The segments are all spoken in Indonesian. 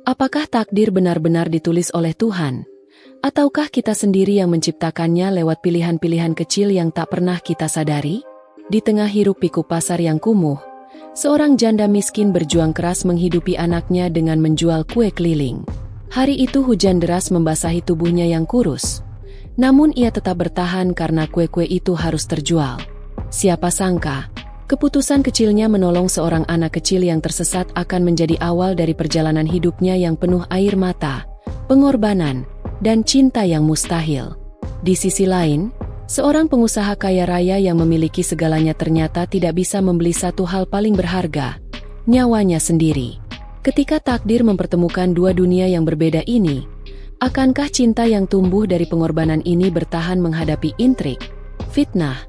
Apakah takdir benar-benar ditulis oleh Tuhan? Ataukah kita sendiri yang menciptakannya lewat pilihan-pilihan kecil yang tak pernah kita sadari? Di tengah hiruk-pikuk pasar yang kumuh, seorang janda miskin berjuang keras menghidupi anaknya dengan menjual kue keliling. Hari itu hujan deras membasahi tubuhnya yang kurus. Namun ia tetap bertahan karena kue-kue itu harus terjual. Siapa sangka, keputusan kecilnya menolong seorang anak kecil yang tersesat akan menjadi awal dari perjalanan hidupnya yang penuh air mata, pengorbanan, dan cinta yang mustahil. Di sisi lain, seorang pengusaha kaya raya yang memiliki segalanya ternyata tidak bisa membeli satu hal paling berharga, nyawanya sendiri. Ketika takdir mempertemukan dua dunia yang berbeda ini, akankah cinta yang tumbuh dari pengorbanan ini bertahan menghadapi intrik, fitnah,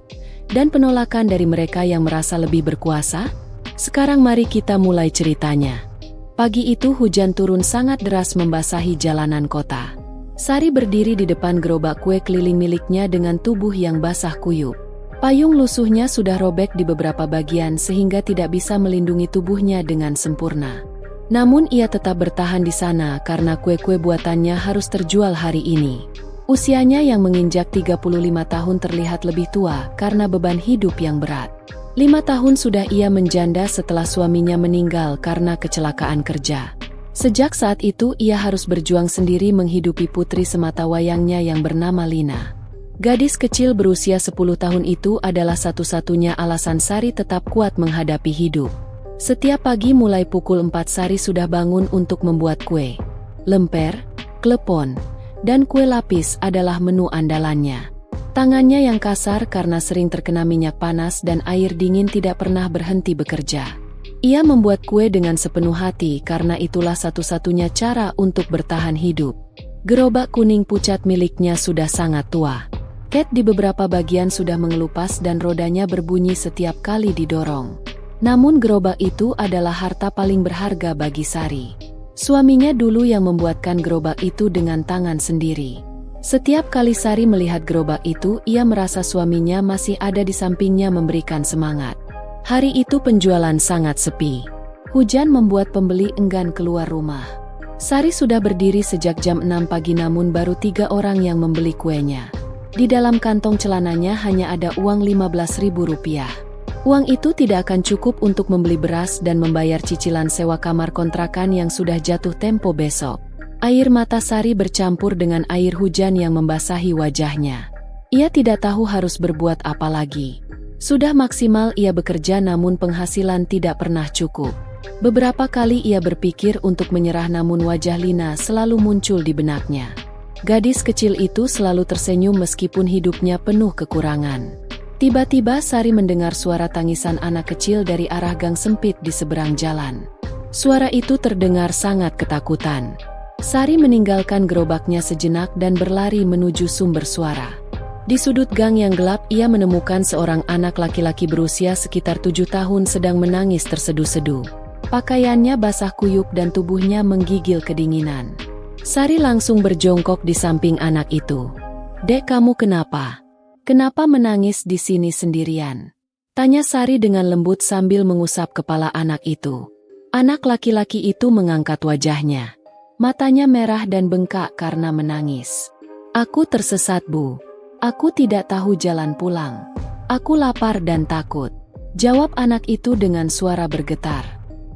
dan penolakan dari mereka yang merasa lebih berkuasa? Sekarang mari kita mulai ceritanya. Pagi itu hujan turun sangat deras membasahi jalanan kota. Sari berdiri di depan gerobak kue keliling miliknya dengan tubuh yang basah kuyup. Payung lusuhnya sudah robek di beberapa bagian sehingga tidak bisa melindungi tubuhnya dengan sempurna. Namun ia tetap bertahan di sana karena kue-kue buatannya harus terjual hari ini. Usianya yang menginjak 35 tahun terlihat lebih tua karena beban hidup yang berat. 5 tahun sudah ia menjanda setelah suaminya meninggal karena kecelakaan kerja. Sejak saat itu ia harus berjuang sendiri menghidupi putri sematawayangnya yang bernama Lina. Gadis kecil berusia 10 tahun itu adalah satu-satunya alasan Sari tetap kuat menghadapi hidup. Setiap pagi mulai pukul 4 Sari sudah bangun untuk membuat kue, lemper, klepon, dan kue lapis adalah menu andalannya. Tangannya yang kasar karena sering terkena minyak panas dan air dingin tidak pernah berhenti bekerja. Ia membuat kue dengan sepenuh hati karena itulah satu-satunya cara untuk bertahan hidup. Gerobak kuning pucat miliknya sudah sangat tua. Cat di beberapa bagian sudah mengelupas dan rodanya berbunyi setiap kali didorong. Namun gerobak itu adalah harta paling berharga bagi Sari. Suaminya dulu yang membuatkan gerobak itu dengan tangan sendiri. Setiap kali Sari melihat gerobak itu, ia merasa suaminya masih ada di sampingnya memberikan semangat. Hari itu penjualan sangat sepi. Hujan membuat pembeli enggan keluar rumah. Sari sudah berdiri sejak jam 6 pagi namun baru 3 orang yang membeli kuenya. Di dalam kantong celananya hanya ada uang Rp15.000. Uang itu tidak akan cukup untuk membeli beras dan membayar cicilan sewa kamar kontrakan yang sudah jatuh tempo besok. Air mata Sari bercampur dengan air hujan yang membasahi wajahnya. Ia tidak tahu harus berbuat apa lagi. Sudah maksimal ia bekerja namun penghasilan tidak pernah cukup. Beberapa kali ia berpikir untuk menyerah namun wajah Lina selalu muncul di benaknya. Gadis kecil itu selalu tersenyum meskipun hidupnya penuh kekurangan. Tiba-tiba Sari mendengar suara tangisan anak kecil dari arah gang sempit di seberang jalan. Suara itu terdengar sangat ketakutan. Sari meninggalkan gerobaknya sejenak dan berlari menuju sumber suara. Di sudut gang yang gelap ia menemukan seorang anak laki-laki berusia sekitar 7 tahun sedang menangis terseduh-seduh. Pakaiannya basah kuyup dan tubuhnya menggigil kedinginan. Sari langsung berjongkok di samping anak itu. "Dek, kamu kenapa? Kenapa menangis di sini sendirian?" tanya Sari dengan lembut sambil mengusap kepala anak itu. Anak laki-laki itu mengangkat wajahnya. Matanya merah dan bengkak karena menangis. "Aku tersesat, Bu. Aku tidak tahu jalan pulang. Aku lapar dan takut," jawab anak itu dengan suara bergetar.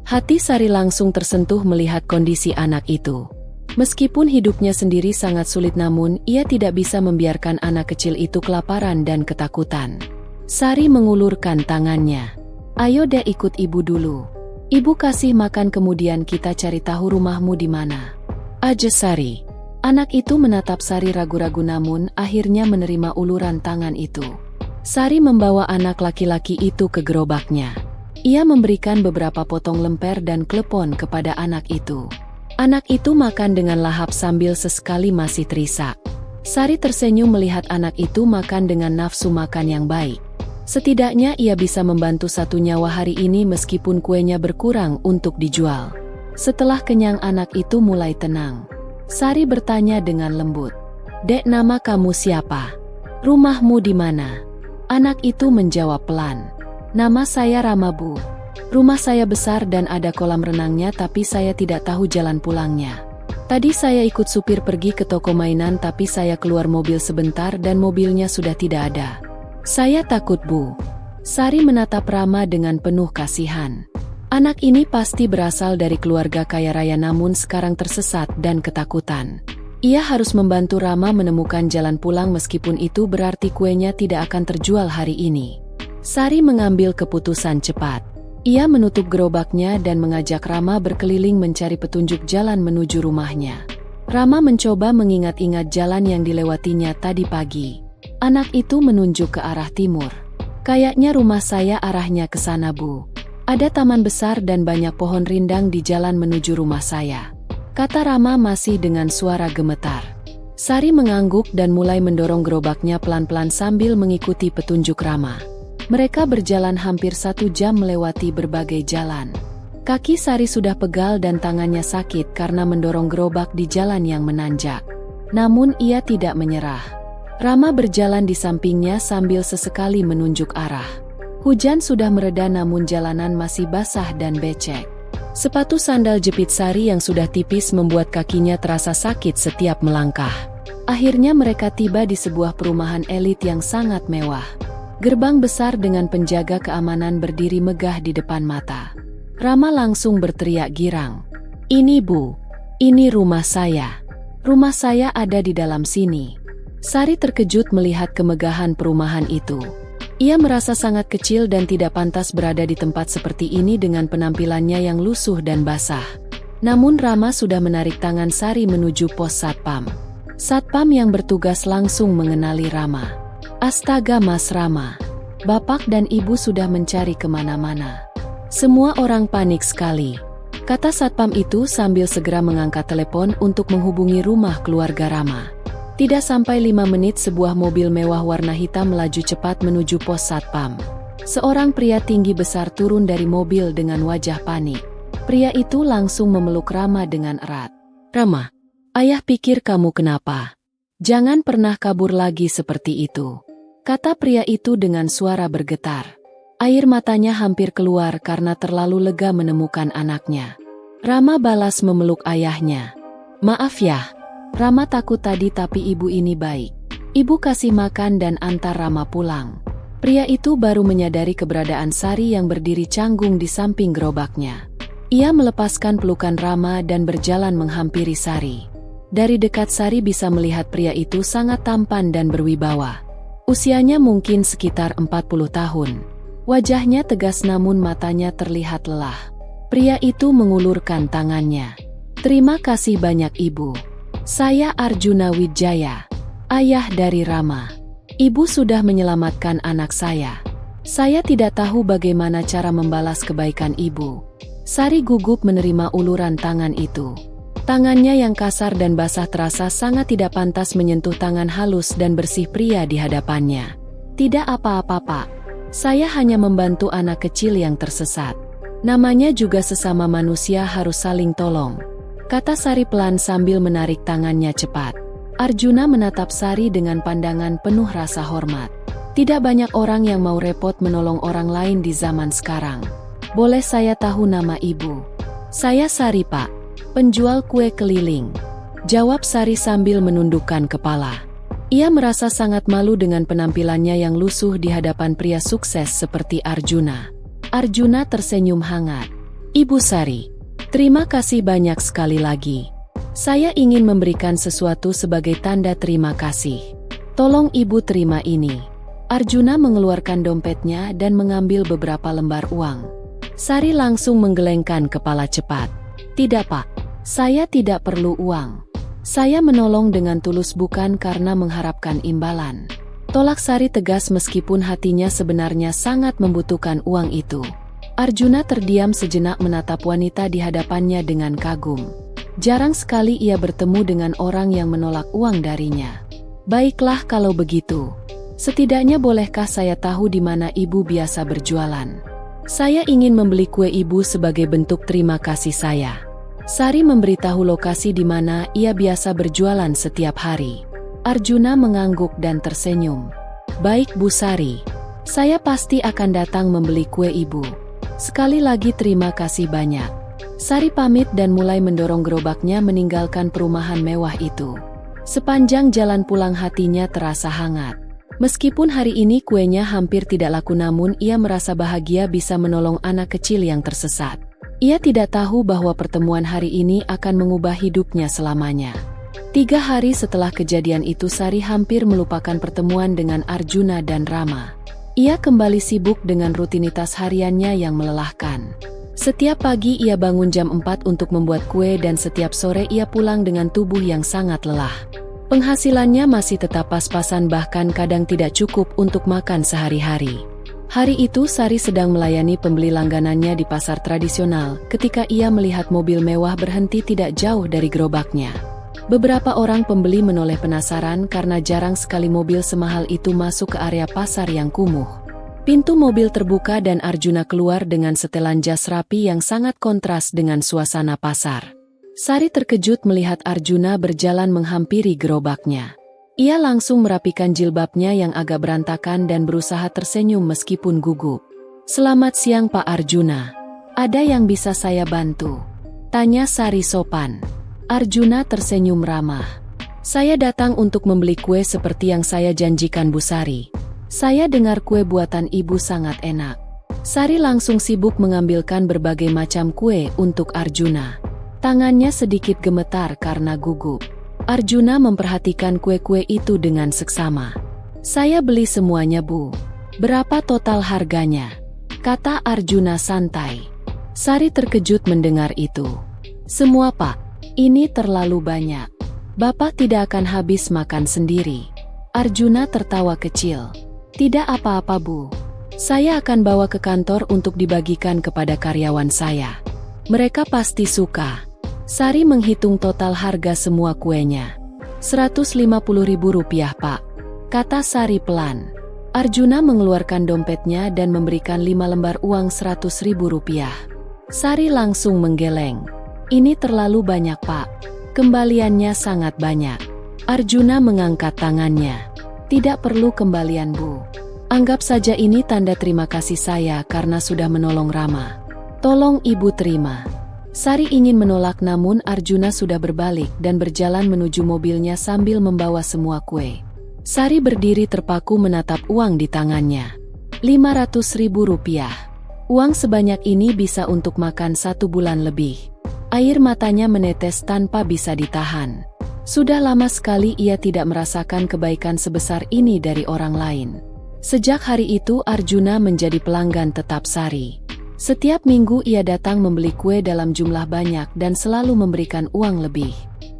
Hati Sari langsung tersentuh melihat kondisi anak itu. Meskipun hidupnya sendiri sangat sulit namun ia tidak bisa membiarkan anak kecil itu kelaparan dan ketakutan. Sari mengulurkan tangannya. "Ayo dek, ikut ibu dulu. Ibu kasih makan kemudian kita cari tahu rumahmu di mana," aja Sari. Anak itu menatap Sari ragu-ragu namun akhirnya menerima uluran tangan itu. Sari membawa anak laki-laki itu ke gerobaknya. Ia memberikan beberapa potong lemper dan klepon kepada anak itu. Anak itu makan dengan lahap sambil sesekali masih terisak. Sari tersenyum melihat anak itu makan dengan nafsu makan yang baik. Setidaknya ia bisa membantu satu nyawa hari ini meskipun kuenya berkurang untuk dijual. Setelah kenyang anak itu mulai tenang. Sari bertanya dengan lembut, "Dek, nama kamu siapa? Rumahmu di mana?" Anak itu menjawab pelan, "Nama saya Rama, Bu. Rumah saya besar dan ada kolam renangnya, tapi saya tidak tahu jalan pulangnya. Tadi saya ikut supir pergi ke toko mainan, tapi saya keluar mobil sebentar dan mobilnya sudah tidak ada. Saya takut, Bu. Sari menatap Rama dengan penuh kasihan. Anak ini pasti berasal dari keluarga kaya raya namun sekarang tersesat dan ketakutan. Ia harus membantu Rama menemukan jalan pulang meskipun itu berarti kuenya tidak akan terjual hari ini. Sari mengambil keputusan cepat. Ia menutup gerobaknya dan mengajak Rama berkeliling mencari petunjuk jalan menuju rumahnya. Rama mencoba mengingat-ingat jalan yang dilewatinya tadi pagi. Anak itu menunjuk ke arah timur. Kayaknya rumah saya arahnya ke sana, Bu. Ada taman besar dan banyak pohon rindang di jalan menuju rumah saya, kata Rama masih dengan suara gemetar. Sari mengangguk dan mulai mendorong gerobaknya pelan-pelan sambil mengikuti petunjuk Rama. Mereka berjalan hampir 1 jam melewati berbagai jalan. Kaki Sari sudah pegal dan tangannya sakit karena mendorong gerobak di jalan yang menanjak. Namun ia tidak menyerah. Rama berjalan di sampingnya sambil sesekali menunjuk arah. Hujan sudah mereda namun jalanan masih basah dan becek. Sepatu sandal jepit Sari yang sudah tipis membuat kakinya terasa sakit setiap melangkah. Akhirnya mereka tiba di sebuah perumahan elit yang sangat mewah. Gerbang besar dengan penjaga keamanan berdiri megah di depan mata. Rama langsung berteriak girang. "Ini, Bu. Ini rumah saya. Rumah saya ada di dalam sini." Sari terkejut melihat kemegahan perumahan itu. Ia merasa sangat kecil dan tidak pantas berada di tempat seperti ini dengan penampilannya yang lusuh dan basah. Namun Rama sudah menarik tangan Sari menuju pos Satpam. Satpam yang bertugas langsung mengenali Rama. "Astaga, Mas Rama. Bapak dan Ibu sudah mencari kemana-mana." Semua orang panik sekali, kata Satpam itu sambil segera mengangkat telepon untuk menghubungi rumah keluarga Rama. Tidak sampai 5 menit sebuah mobil mewah warna hitam melaju cepat menuju pos Satpam. Seorang pria tinggi besar turun dari mobil dengan wajah panik. Pria itu langsung memeluk Rama dengan erat. "Rama, ayah pikir kamu kenapa? Jangan pernah kabur lagi seperti itu," kata pria itu dengan suara bergetar. Air matanya hampir keluar karena terlalu lega menemukan anaknya. Rama balas memeluk ayahnya. "Maaf ya, Rama takut tadi tapi ibu ini baik. Ibu kasih makan dan antar Rama pulang." Pria itu baru menyadari keberadaan Sari yang berdiri canggung di samping gerobaknya. Ia melepaskan pelukan Rama dan berjalan menghampiri Sari. Dari dekat Sari bisa melihat pria itu sangat tampan dan berwibawa. Usianya mungkin sekitar 40 tahun. Wajahnya tegas namun matanya terlihat lelah. Pria itu mengulurkan tangannya. "Terima kasih banyak Ibu. Saya Arjuna Wijaya, ayah dari Rama. Ibu sudah menyelamatkan anak saya. Saya tidak tahu bagaimana cara membalas kebaikan Ibu." Sari gugup menerima uluran tangan itu. Tangannya yang kasar dan basah terasa sangat tidak pantas menyentuh tangan halus dan bersih pria di hadapannya. "Tidak apa-apa, Pak. Saya hanya membantu anak kecil yang tersesat. Namanya juga sesama manusia harus saling tolong," kata Sari pelan sambil menarik tangannya cepat. Arjuna menatap Sari dengan pandangan penuh rasa hormat. Tidak banyak orang yang mau repot menolong orang lain di zaman sekarang. "Boleh saya tahu nama Ibu?" "Saya Sari, Pak. Penjual kue keliling," jawab Sari sambil menundukkan kepala. Ia merasa sangat malu dengan penampilannya yang lusuh di hadapan pria sukses seperti Arjuna. Arjuna tersenyum hangat. "Ibu Sari, terima kasih banyak sekali lagi. Saya ingin memberikan sesuatu sebagai tanda terima kasih. Tolong Ibu terima ini." Arjuna mengeluarkan dompetnya dan mengambil beberapa lembar uang. Sari langsung menggelengkan kepala cepat. "Tidak, Pak. Saya tidak perlu uang. Saya menolong dengan tulus bukan karena mengharapkan imbalan," tolak Sari tegas meskipun hatinya sebenarnya sangat membutuhkan uang itu. Arjuna terdiam sejenak menatap wanita di hadapannya dengan kagum. Jarang sekali ia bertemu dengan orang yang menolak uang darinya. "Baiklah kalau begitu. Setidaknya bolehkah saya tahu di mana Ibu biasa berjualan? Saya ingin membeli kue Ibu sebagai bentuk terima kasih saya." Sari memberitahu lokasi di mana ia biasa berjualan setiap hari. Arjuna mengangguk dan tersenyum. "Baik Bu Sari, saya pasti akan datang membeli kue Ibu." Sekali lagi terima kasih banyak. Sari pamit dan mulai mendorong gerobaknya meninggalkan perumahan mewah itu. Sepanjang jalan pulang hatinya terasa hangat. Meskipun hari ini kuenya hampir tidak laku, namun ia merasa bahagia bisa menolong anak kecil yang tersesat. Ia tidak tahu bahwa pertemuan hari ini akan mengubah hidupnya selamanya. 3 hari setelah kejadian itu, Sari hampir melupakan pertemuan dengan Arjuna dan Rama. Ia kembali sibuk dengan rutinitas hariannya yang melelahkan. Setiap pagi ia bangun jam 4 untuk membuat kue dan setiap sore ia pulang dengan tubuh yang sangat lelah. Penghasilannya masih tetap pas-pasan, bahkan kadang tidak cukup untuk makan sehari-hari. Hari itu Sari sedang melayani pembeli langganannya di pasar tradisional ketika ia melihat mobil mewah berhenti tidak jauh dari gerobaknya. Beberapa orang pembeli menoleh penasaran karena jarang sekali mobil semahal itu masuk ke area pasar yang kumuh. Pintu mobil terbuka dan Arjuna keluar dengan setelan jas rapi yang sangat kontras dengan suasana pasar. Sari terkejut melihat Arjuna berjalan menghampiri gerobaknya. Ia langsung merapikan jilbabnya yang agak berantakan dan berusaha tersenyum meskipun gugup. "Selamat siang Pak Arjuna. Ada yang bisa saya bantu?" tanya Sari sopan. Arjuna tersenyum ramah. "Saya datang untuk membeli kue seperti yang saya janjikan Bu Sari. Saya dengar kue buatan Ibu sangat enak." Sari langsung sibuk mengambilkan berbagai macam kue untuk Arjuna. Tangannya sedikit gemetar karena gugup. Arjuna memperhatikan kue-kue itu dengan seksama. "Saya beli semuanya Bu. Berapa total harganya?" kata Arjuna santai. Sari terkejut mendengar itu. "Semua Pak, ini terlalu banyak. Bapak tidak akan habis makan sendiri." Arjuna tertawa kecil. "Tidak apa-apa Bu. Saya akan bawa ke kantor untuk dibagikan kepada karyawan saya. Mereka pasti suka." Sari menghitung total harga semua kuenya. Rp150.000 Pak, kata Sari pelan. Arjuna mengeluarkan dompetnya dan memberikan 5 lembar uang Rp100.000. Sari langsung menggeleng. "Ini terlalu banyak Pak. Kembaliannya sangat banyak." Arjuna mengangkat tangannya. "Tidak perlu kembalian Bu. Anggap saja ini tanda terima kasih saya karena sudah menolong Rama. Tolong Ibu terima." Sari ingin menolak, namun Arjuna sudah berbalik dan berjalan menuju mobilnya sambil membawa semua kue. Sari berdiri terpaku menatap uang di tangannya. Rp500.000. Uang sebanyak ini bisa untuk makan 1 bulan lebih. Air matanya menetes tanpa bisa ditahan. Sudah lama sekali ia tidak merasakan kebaikan sebesar ini dari orang lain. Sejak hari itu Arjuna menjadi pelanggan tetap Sari. Setiap minggu ia datang membeli kue dalam jumlah banyak dan selalu memberikan uang lebih.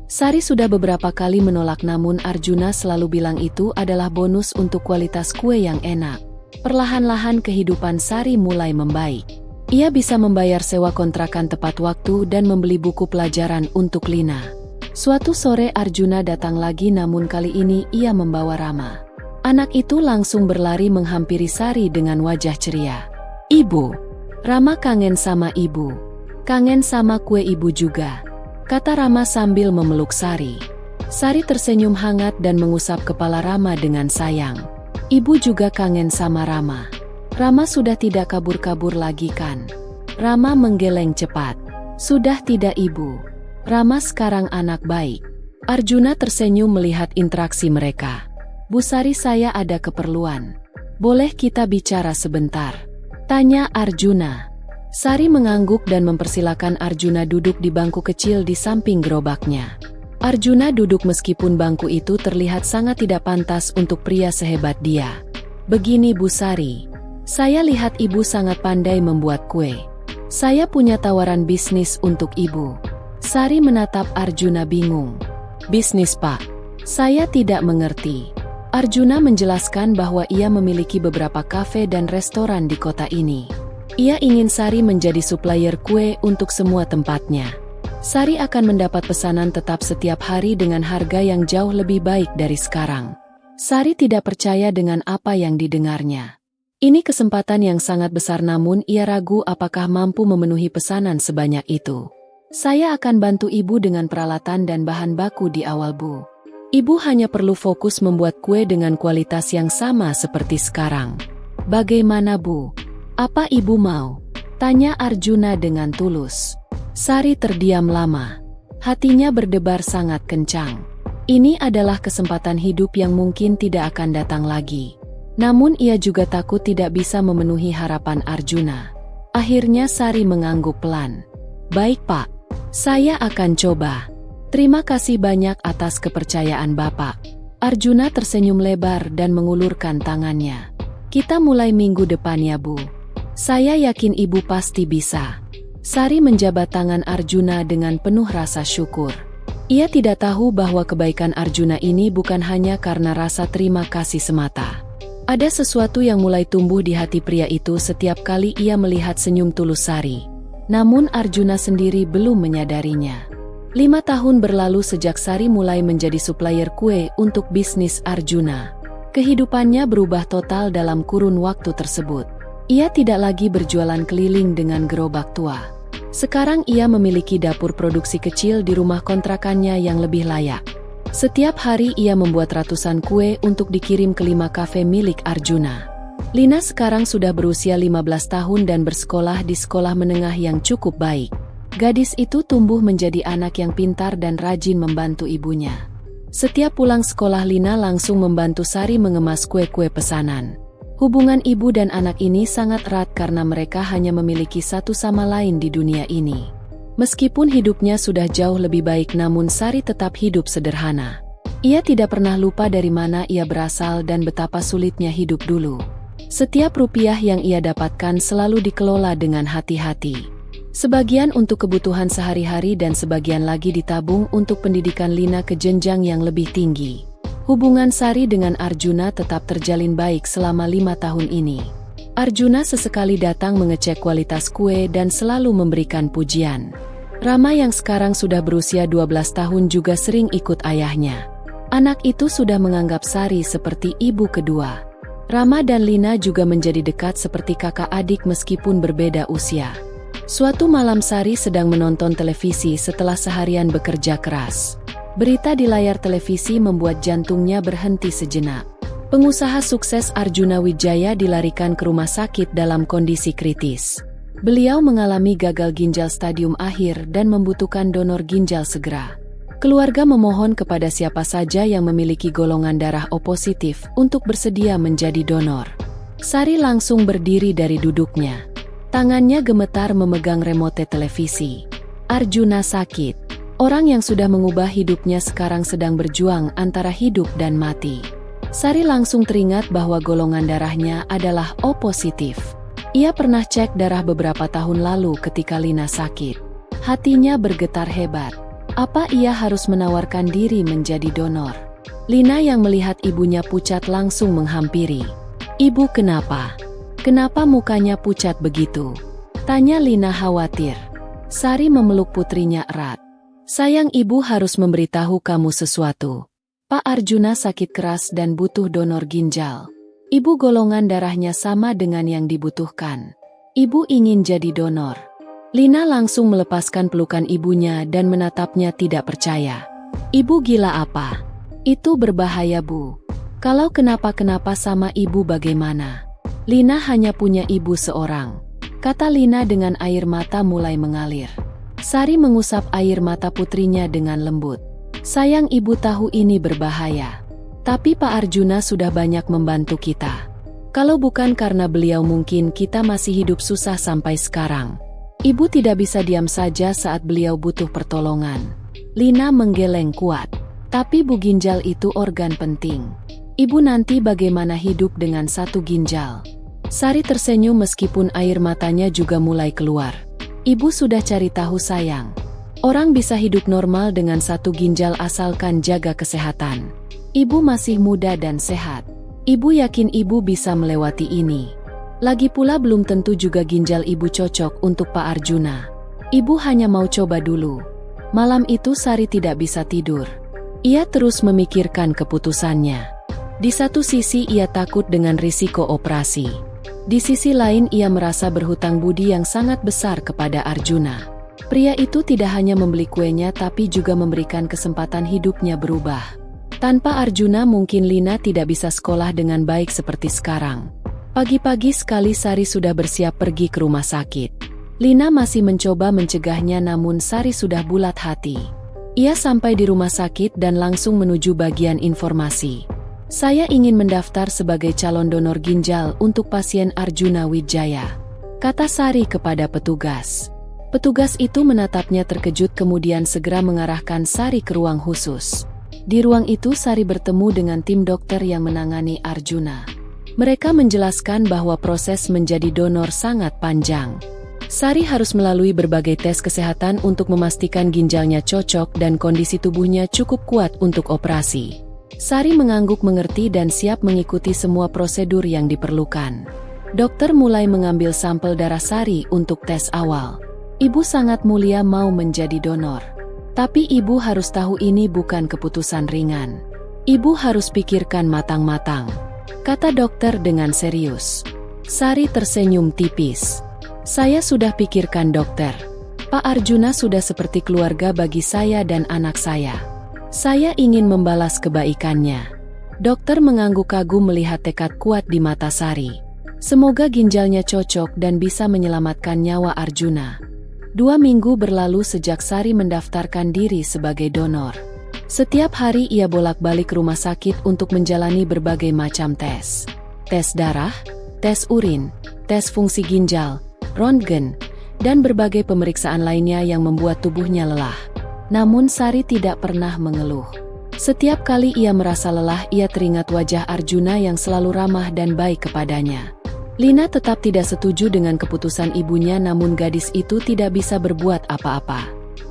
Sari sudah beberapa kali menolak, namun Arjuna selalu bilang itu adalah bonus untuk kualitas kue yang enak. Perlahan-lahan kehidupan Sari mulai membaik. Ia bisa membayar sewa kontrakan tepat waktu dan membeli buku pelajaran untuk Lina. Suatu sore Arjuna datang lagi, namun kali ini ia membawa Rama. Anak itu langsung berlari menghampiri Sari dengan wajah ceria. "Ibu, Rama kangen sama Ibu. Kangen sama kue Ibu juga," kata Rama sambil memeluk Sari. Sari tersenyum hangat dan mengusap kepala Rama dengan sayang. "Ibu juga kangen sama Rama. Rama sudah tidak kabur-kabur lagi kan?" Rama menggeleng cepat. "Sudah tidak Ibu. Rama sekarang anak baik." Arjuna tersenyum melihat interaksi mereka. "Bu Sari, saya ada keperluan. Boleh kita bicara sebentar?" tanya Arjuna. Sari mengangguk dan mempersilakan Arjuna duduk di bangku kecil di samping gerobaknya. Arjuna duduk meskipun bangku itu terlihat sangat tidak pantas untuk pria sehebat dia. "Begini Bu Sari, saya lihat Ibu sangat pandai membuat kue. Saya punya tawaran bisnis untuk Ibu." Sari menatap Arjuna bingung. "Bisnis Pak? Saya tidak mengerti." Arjuna menjelaskan bahwa ia memiliki beberapa kafe dan restoran di kota ini. Ia ingin Sari menjadi supplier kue untuk semua tempatnya. Sari akan mendapat pesanan tetap setiap hari dengan harga yang jauh lebih baik dari sekarang. Sari tidak percaya dengan apa yang didengarnya. Ini kesempatan yang sangat besar, namun ia ragu apakah mampu memenuhi pesanan sebanyak itu. "Saya akan bantu Ibu dengan peralatan dan bahan baku di awal Bu. Ibu hanya perlu fokus membuat kue dengan kualitas yang sama seperti sekarang. Bagaimana Bu? Apa Ibu mau?" Tanya Arjuna dengan tulus. Sari terdiam lama. Hatinya berdebar sangat kencang. Ini adalah kesempatan hidup yang mungkin tidak akan datang lagi. Namun ia juga takut tidak bisa memenuhi harapan Arjuna. Akhirnya Sari mengangguk pelan. Baik Pak, saya akan coba. Terima kasih banyak atas kepercayaan Bapak. Arjuna tersenyum lebar dan mengulurkan tangannya. Kita mulai minggu depan ya Bu. Saya yakin Ibu pasti bisa. Sari menjabat tangan Arjuna dengan penuh rasa syukur. Ia tidak tahu bahwa kebaikan Arjuna ini bukan hanya karena rasa terima kasih semata. Ada sesuatu yang mulai tumbuh di hati pria itu setiap kali ia melihat senyum tulus Sari. Namun Arjuna sendiri belum menyadarinya. 5 tahun berlalu sejak Sari mulai menjadi supplier kue untuk bisnis Arjuna. Kehidupannya berubah total dalam kurun waktu tersebut. Ia tidak lagi berjualan keliling dengan gerobak tua. Sekarang ia memiliki dapur produksi kecil di rumah kontrakannya yang lebih layak. Setiap hari ia membuat ratusan kue untuk dikirim ke 5 kafe milik Arjuna. Lina sekarang sudah berusia 15 tahun dan bersekolah di sekolah menengah yang cukup baik. Gadis itu tumbuh menjadi anak yang pintar dan rajin membantu ibunya. Setiap pulang sekolah Lina langsung membantu Sari mengemas kue-kue pesanan. Hubungan ibu dan anak ini sangat erat karena mereka hanya memiliki satu sama lain di dunia ini. Meskipun hidupnya sudah jauh lebih baik namun Sari tetap hidup sederhana. Ia tidak pernah lupa dari mana ia berasal dan betapa sulitnya hidup dulu. Setiap rupiah yang ia dapatkan selalu dikelola dengan hati-hati. Sebagian untuk kebutuhan sehari-hari dan sebagian lagi ditabung untuk pendidikan Lina ke jenjang yang lebih tinggi. Hubungan Sari dengan Arjuna tetap terjalin baik selama 5 tahun ini. Arjuna sesekali datang mengecek kualitas kue dan selalu memberikan pujian. Rama yang sekarang sudah berusia 12 tahun juga sering ikut ayahnya. Anak itu sudah menganggap Sari seperti ibu kedua. Rama dan Lina juga menjadi dekat seperti kakak adik meskipun berbeda usia. Suatu malam Sari sedang menonton televisi setelah seharian bekerja keras. Berita di layar televisi membuat jantungnya berhenti sejenak. Pengusaha sukses Arjuna Wijaya dilarikan ke rumah sakit dalam kondisi kritis. Beliau mengalami gagal ginjal stadium akhir dan membutuhkan donor ginjal segera. Keluarga memohon kepada siapa saja yang memiliki golongan darah O positif untuk bersedia menjadi donor. Sari langsung berdiri dari duduknya. Tangannya gemetar memegang remote televisi. Arjuna sakit. Orang yang sudah mengubah hidupnya sekarang sedang berjuang antara hidup dan mati. Sari langsung teringat bahwa golongan darahnya adalah O positif. Ia pernah cek darah beberapa tahun lalu ketika Lina sakit. Hatinya bergetar hebat. Apa ia harus menawarkan diri menjadi donor? Lina yang melihat ibunya pucat langsung menghampiri. Ibu kenapa? Kenapa mukanya pucat begitu? Tanya Lina khawatir. Sari memeluk putrinya erat. Sayang ibu harus memberitahu kamu sesuatu. Pak Arjuna sakit keras dan butuh donor ginjal. Ibu golongan darahnya sama dengan yang dibutuhkan. Ibu ingin jadi donor. Lina langsung melepaskan pelukan ibunya dan menatapnya tidak percaya. Ibu gila apa? Itu berbahaya Bu. Kalau kenapa-kenapa sama ibu bagaimana? Lina hanya punya ibu seorang. Kata Lina dengan air mata mulai mengalir. Sari mengusap air mata putrinya dengan lembut. Sayang ibu tahu ini berbahaya. Tapi Pak Arjuna sudah banyak membantu kita. Kalau bukan karena beliau mungkin kita masih hidup susah sampai sekarang. Ibu tidak bisa diam saja saat beliau butuh pertolongan. Lina menggeleng kuat. Tapi bu ginjal itu organ penting. Ibu nanti bagaimana hidup dengan satu ginjal? Sari tersenyum meskipun air matanya juga mulai keluar. Ibu sudah cari tahu sayang. Orang bisa hidup normal dengan satu ginjal asalkan jaga kesehatan. Ibu masih muda dan sehat. Ibu yakin ibu bisa melewati ini. Lagi pula belum tentu juga ginjal ibu cocok untuk Pak Arjuna. Ibu hanya mau coba dulu. Malam itu Sari tidak bisa tidur. Ia terus memikirkan keputusannya. Di satu sisi ia takut dengan risiko operasi. Di sisi lain ia merasa berhutang budi yang sangat besar kepada Arjuna. Pria itu tidak hanya membeli kuenya tapi juga memberikan kesempatan hidupnya berubah. Tanpa Arjuna mungkin Lina tidak bisa sekolah dengan baik seperti sekarang. Pagi-pagi sekali Sari sudah bersiap pergi ke rumah sakit. Lina masih mencoba mencegahnya namun Sari sudah bulat hati. Ia sampai di rumah sakit dan langsung menuju bagian informasi. Saya ingin mendaftar sebagai calon donor ginjal untuk pasien Arjuna Wijaya, kata Sari kepada petugas. Petugas itu menatapnya terkejut kemudian segera mengarahkan Sari ke ruang khusus. Di ruang itu Sari bertemu dengan tim dokter yang menangani Arjuna. Mereka menjelaskan bahwa proses menjadi donor sangat panjang. Sari harus melalui berbagai tes kesehatan untuk memastikan ginjalnya cocok dan kondisi tubuhnya cukup kuat untuk operasi. Sari mengangguk mengerti dan siap mengikuti semua prosedur yang diperlukan. Dokter mulai mengambil sampel darah Sari untuk tes awal. Ibu sangat mulia mau menjadi donor. Tapi ibu harus tahu ini bukan keputusan ringan. Ibu harus pikirkan matang-matang, kata dokter dengan serius. Sari tersenyum tipis. Saya sudah pikirkan dokter. Pak Arjuna sudah seperti keluarga bagi saya dan anak saya. Saya ingin membalas kebaikannya. Dokter mengangguk kagum melihat tekad kuat di mata Sari. Semoga ginjalnya cocok dan bisa menyelamatkan nyawa Arjuna. 2 minggu berlalu sejak Sari mendaftarkan diri sebagai donor. Setiap hari ia bolak-balik rumah sakit untuk menjalani berbagai macam tes. Tes darah, tes urin, tes fungsi ginjal, röntgen, dan berbagai pemeriksaan lainnya yang membuat tubuhnya lelah. Namun Sari tidak pernah mengeluh. Setiap kali ia merasa lelah, ia teringat wajah Arjuna yang selalu ramah dan baik kepadanya. Lina tetap tidak setuju dengan keputusan ibunya namun gadis itu tidak bisa berbuat apa-apa.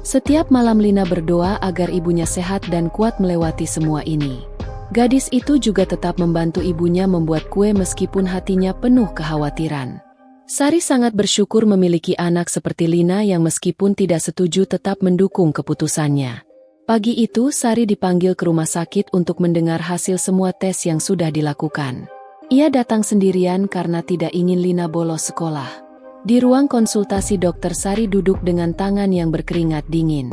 Setiap malam Lina berdoa agar ibunya sehat dan kuat melewati semua ini. Gadis itu juga tetap membantu ibunya membuat kue meskipun hatinya penuh kekhawatiran. Sari sangat bersyukur memiliki anak seperti Lina yang meskipun tidak setuju tetap mendukung keputusannya. Pagi itu Sari dipanggil ke rumah sakit untuk mendengar hasil semua tes yang sudah dilakukan. Ia datang sendirian karena tidak ingin Lina bolos sekolah. Di ruang konsultasi dokter Sari duduk dengan tangan yang berkeringat dingin.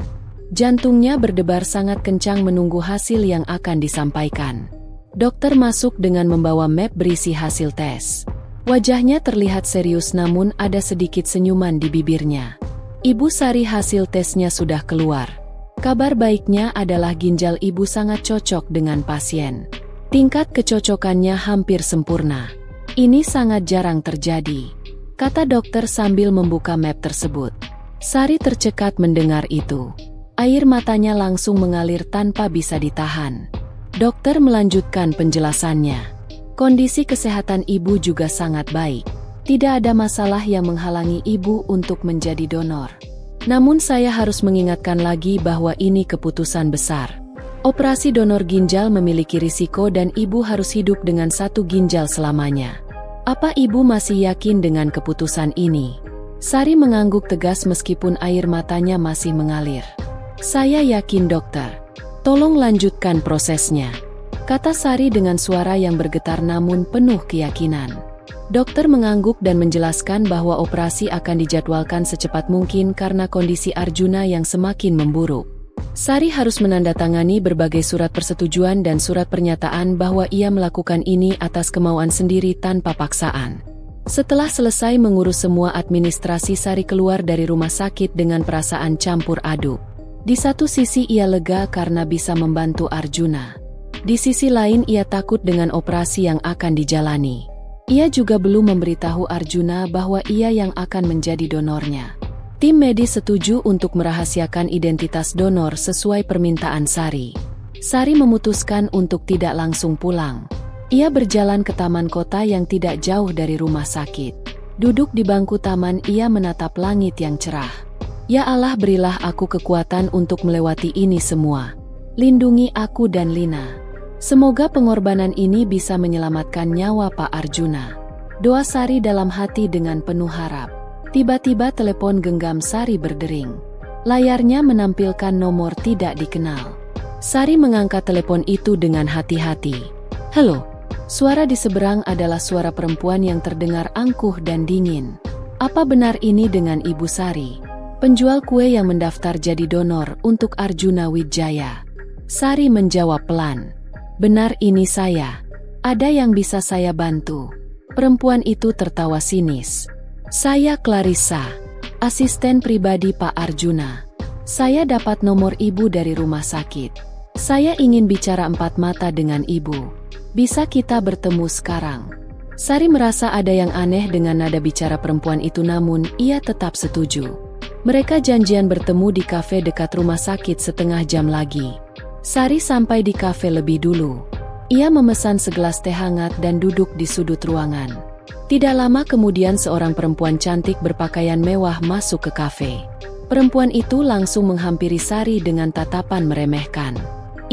Jantungnya berdebar sangat kencang menunggu hasil yang akan disampaikan. Dokter masuk dengan membawa map berisi hasil tes. Wajahnya terlihat serius namun ada sedikit senyuman di bibirnya. Ibu Sari hasil tesnya sudah keluar. Kabar baiknya adalah ginjal ibu sangat cocok dengan pasien. Tingkat kecocokannya hampir sempurna. Ini sangat jarang terjadi, kata dokter sambil membuka map tersebut. Sari tercekat mendengar itu. Air matanya langsung mengalir tanpa bisa ditahan. Dokter melanjutkan penjelasannya. Kondisi kesehatan ibu juga sangat baik. Tidak ada masalah yang menghalangi ibu untuk menjadi donor. Namun saya harus mengingatkan lagi bahwa ini keputusan besar. Operasi donor ginjal memiliki risiko dan ibu harus hidup dengan 1 ginjal selamanya. Apa ibu masih yakin dengan keputusan ini? Sari mengangguk tegas meskipun air matanya masih mengalir. Saya yakin dokter. Tolong lanjutkan prosesnya, kata Sari dengan suara yang bergetar namun penuh keyakinan. Dokter mengangguk dan menjelaskan bahwa operasi akan dijadwalkan secepat mungkin karena kondisi Arjuna yang semakin memburuk. Sari harus menandatangani berbagai surat persetujuan dan surat pernyataan bahwa ia melakukan ini atas kemauan sendiri tanpa paksaan. Setelah selesai mengurus semua administrasi, Sari keluar dari rumah sakit dengan perasaan campur aduk. Di satu sisi ia lega karena bisa membantu Arjuna. Di sisi lain ia takut dengan operasi yang akan dijalani. Ia juga belum memberitahu Arjuna bahwa ia yang akan menjadi donornya. Tim medis setuju untuk merahasiakan identitas donor sesuai permintaan Sari. Sari memutuskan untuk tidak langsung pulang. Ia berjalan ke taman kota yang tidak jauh dari rumah sakit. Duduk di bangku taman ia menatap langit yang cerah. Ya Allah, berilah aku kekuatan untuk melewati ini semua. Lindungi aku dan Lina. Semoga pengorbanan ini bisa menyelamatkan nyawa Pak Arjuna. Doa Sari dalam hati dengan penuh harap. Tiba-tiba telepon genggam Sari berdering. Layarnya menampilkan nomor tidak dikenal. Sari mengangkat telepon itu dengan hati-hati. Halo, suara di seberang adalah suara perempuan yang terdengar angkuh dan dingin. Apa benar ini dengan Ibu Sari? Penjual kue yang mendaftar jadi donor untuk Arjuna Wijaya. Sari menjawab pelan. Benar, ini saya. Ada yang bisa saya bantu? Perempuan itu tertawa sinis. Saya Clarissa. Asisten pribadi Pak Arjuna. Saya dapat nomor ibu dari rumah sakit. Saya ingin bicara empat mata dengan ibu. Bisa kita bertemu sekarang? Sari merasa ada yang aneh dengan nada bicara perempuan itu, namun ia tetap setuju. Mereka janjian bertemu di kafe dekat rumah sakit setengah jam lagi. Sari sampai di kafe lebih dulu. Ia memesan segelas teh hangat dan duduk di sudut ruangan. Tidak lama kemudian seorang perempuan cantik berpakaian mewah masuk ke kafe. Perempuan itu langsung menghampiri Sari dengan tatapan meremehkan.